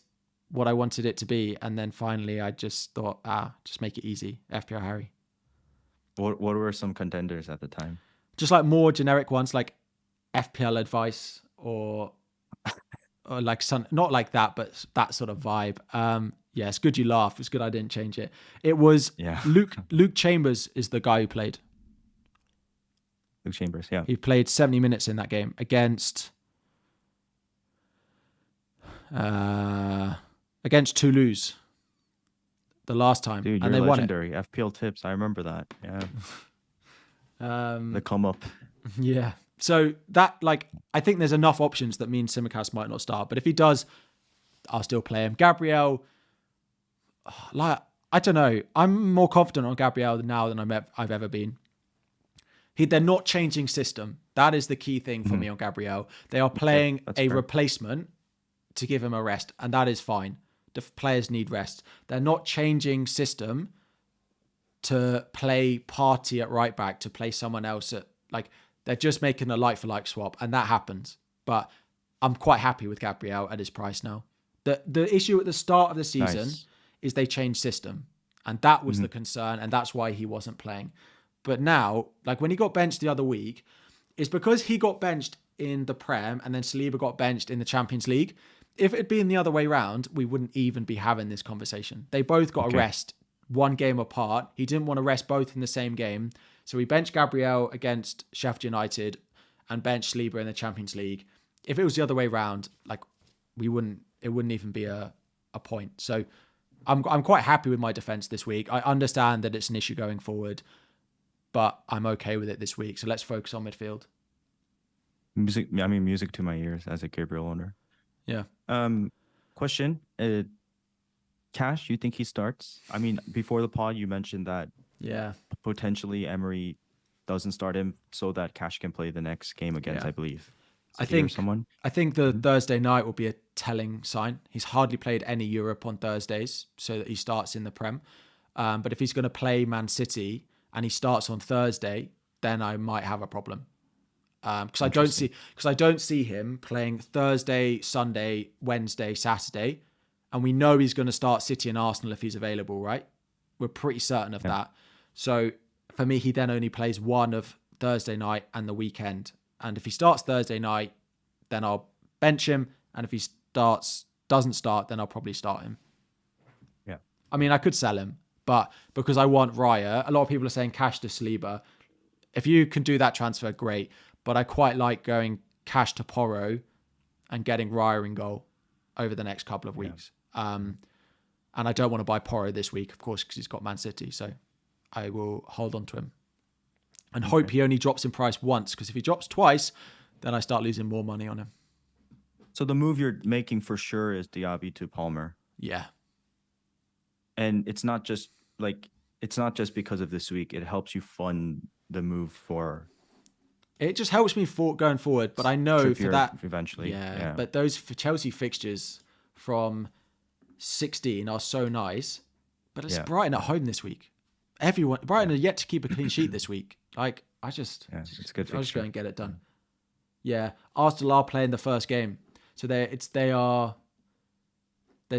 Speaker 1: what I wanted it to be, and then finally I just thought, just make it easy, FPL Harry.
Speaker 2: What were some contenders at the time?
Speaker 1: Just like more generic ones, like FPL Advice or like some, not like that, but that sort of vibe. Yeah, it's good you laughed. It's good I didn't change it. It was Luke Chambers is the guy who played.
Speaker 2: Luke Chambers, yeah.
Speaker 1: He played 70 minutes in that game against Toulouse the last time.
Speaker 2: Dude,
Speaker 1: and
Speaker 2: you're
Speaker 1: they
Speaker 2: legendary.
Speaker 1: won it.
Speaker 2: FPL Tips, I remember that. Yeah. The come up.
Speaker 1: Yeah. So that, like, I think there's enough options that means Tsimikas might not start. But if he does, I'll still play him. Gabriel, like, I don't know. I'm more confident on Gabriel now than I've ever been. They're not changing system. That is the key thing for me on Gabriel. They are playing a replacement to give him a rest, and that is fine. The players need rest. They're not changing system to play Partey at right back, to play someone else at, like, they're just making a like-for-like swap, and that happens. But I'm quite happy with Gabriel at his price now. The issue at the start of the season is they changed system, and that was the concern, and that's why he wasn't playing. But now, like when he got benched the other week, it's because he got benched in the Prem and then Saliba got benched in the Champions League. If it had been the other way around, we wouldn't even be having this conversation. They both got a rest one game apart. He didn't want to rest both in the same game. So he benched Gabriel against Sheffield United and benched Saliba in the Champions League. If it was the other way around, like it wouldn't even be a point. So I'm quite happy with my defense this week. I understand that it's an issue going forward, but I'm okay with it this week. So let's focus on midfield.
Speaker 2: Music to my ears as a Gabriel owner.
Speaker 1: Yeah.
Speaker 2: Question. Cash, you think he starts? I mean, before the pod, you mentioned that potentially Emery doesn't start him so that Cash can play the next game against, I believe.
Speaker 1: I think the Thursday night will be a telling sign. He's hardly played any Europe on Thursdays, so that he starts in the Prem. But if he's going to play Man City and he starts on Thursday, then I might have a problem. Because I don't see him playing Thursday, Sunday, Wednesday, Saturday, and we know he's going to start City and Arsenal if he's available, right? We're pretty certain of that. So for me, he then only plays one of Thursday night and the weekend. And if he starts Thursday night, then I'll bench him. And if he doesn't start, then I'll probably start him.
Speaker 2: Yeah.
Speaker 1: I mean, I could sell him, but because I want Raya, a lot of people are saying Cash to Saliba. If you can do that transfer, great. But I quite like going Cash to Porro and getting Raya in goal over the next couple of weeks. And I don't want to buy Porro this week, of course, because he's got Man City. So I will hold on to him and hope he only drops in price once, because if he drops twice, then I start losing more money on him.
Speaker 2: So the move you're making for sure is Diaby to Palmer.
Speaker 1: Yeah.
Speaker 2: And it's not just because of this week. It helps you fund the move for...
Speaker 1: It just helps me going forward, but I know
Speaker 2: Trippier
Speaker 1: for that...
Speaker 2: Eventually. Yeah.
Speaker 1: But those for Chelsea fixtures from 16 are so nice, but it's Brighton at home this week. Brighton are yet to keep a clean sheet this week. Like, it's
Speaker 2: good.
Speaker 1: I'll just go and get it done. Yeah, Arsenal are playing the first game, so there's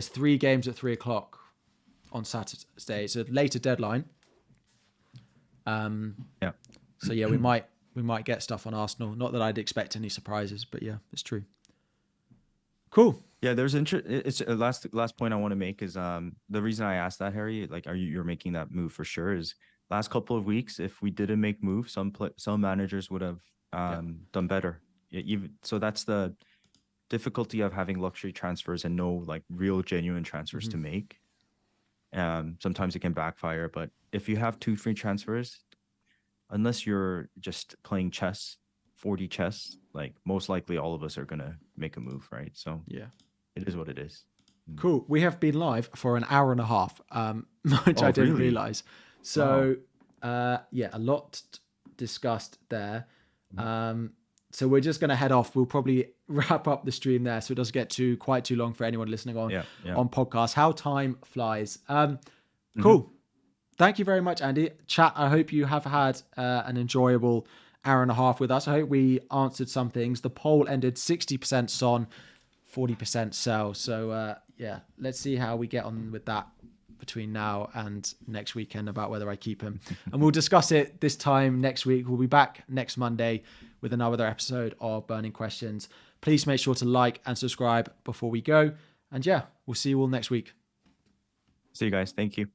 Speaker 1: 3 games at 3:00 on Saturday. It's a later deadline. So yeah, we might get stuff on Arsenal. Not that I'd expect any surprises, but yeah, it's true. Cool.
Speaker 2: Yeah, there's it's last point I want to make is the reason I asked that, Harry, like, you're making that move for sure, is last couple of weeks, if we didn't make moves, some managers would have done better. So that's the difficulty of having luxury transfers and no like real genuine transfers to make. Sometimes it can backfire, but if you have 2 free transfers, unless you're just playing chess, 40 chess, like most likely all of us are gonna make a move, right? So yeah, it is what it is.
Speaker 1: Cool. We have been live for an hour and a half, which I didn't realize. So a lot discussed there. So we're just going to head off. We'll probably wrap up the stream there so it doesn't get quite too long for anyone listening on podcast. How time flies. Cool. Thank you very much, Andy. Chat, I hope you have had an enjoyable hour and a half with us. I hope we answered some things. The poll ended 60% Son, 40% Sell. So let's see how we get on with that between now and next weekend about whether I keep him. And we'll discuss it this time next week. We'll be back next Monday with another episode of Burning Questions. Please make sure to like and subscribe before we go. And we'll see you all next week.
Speaker 2: See you guys. Thank you.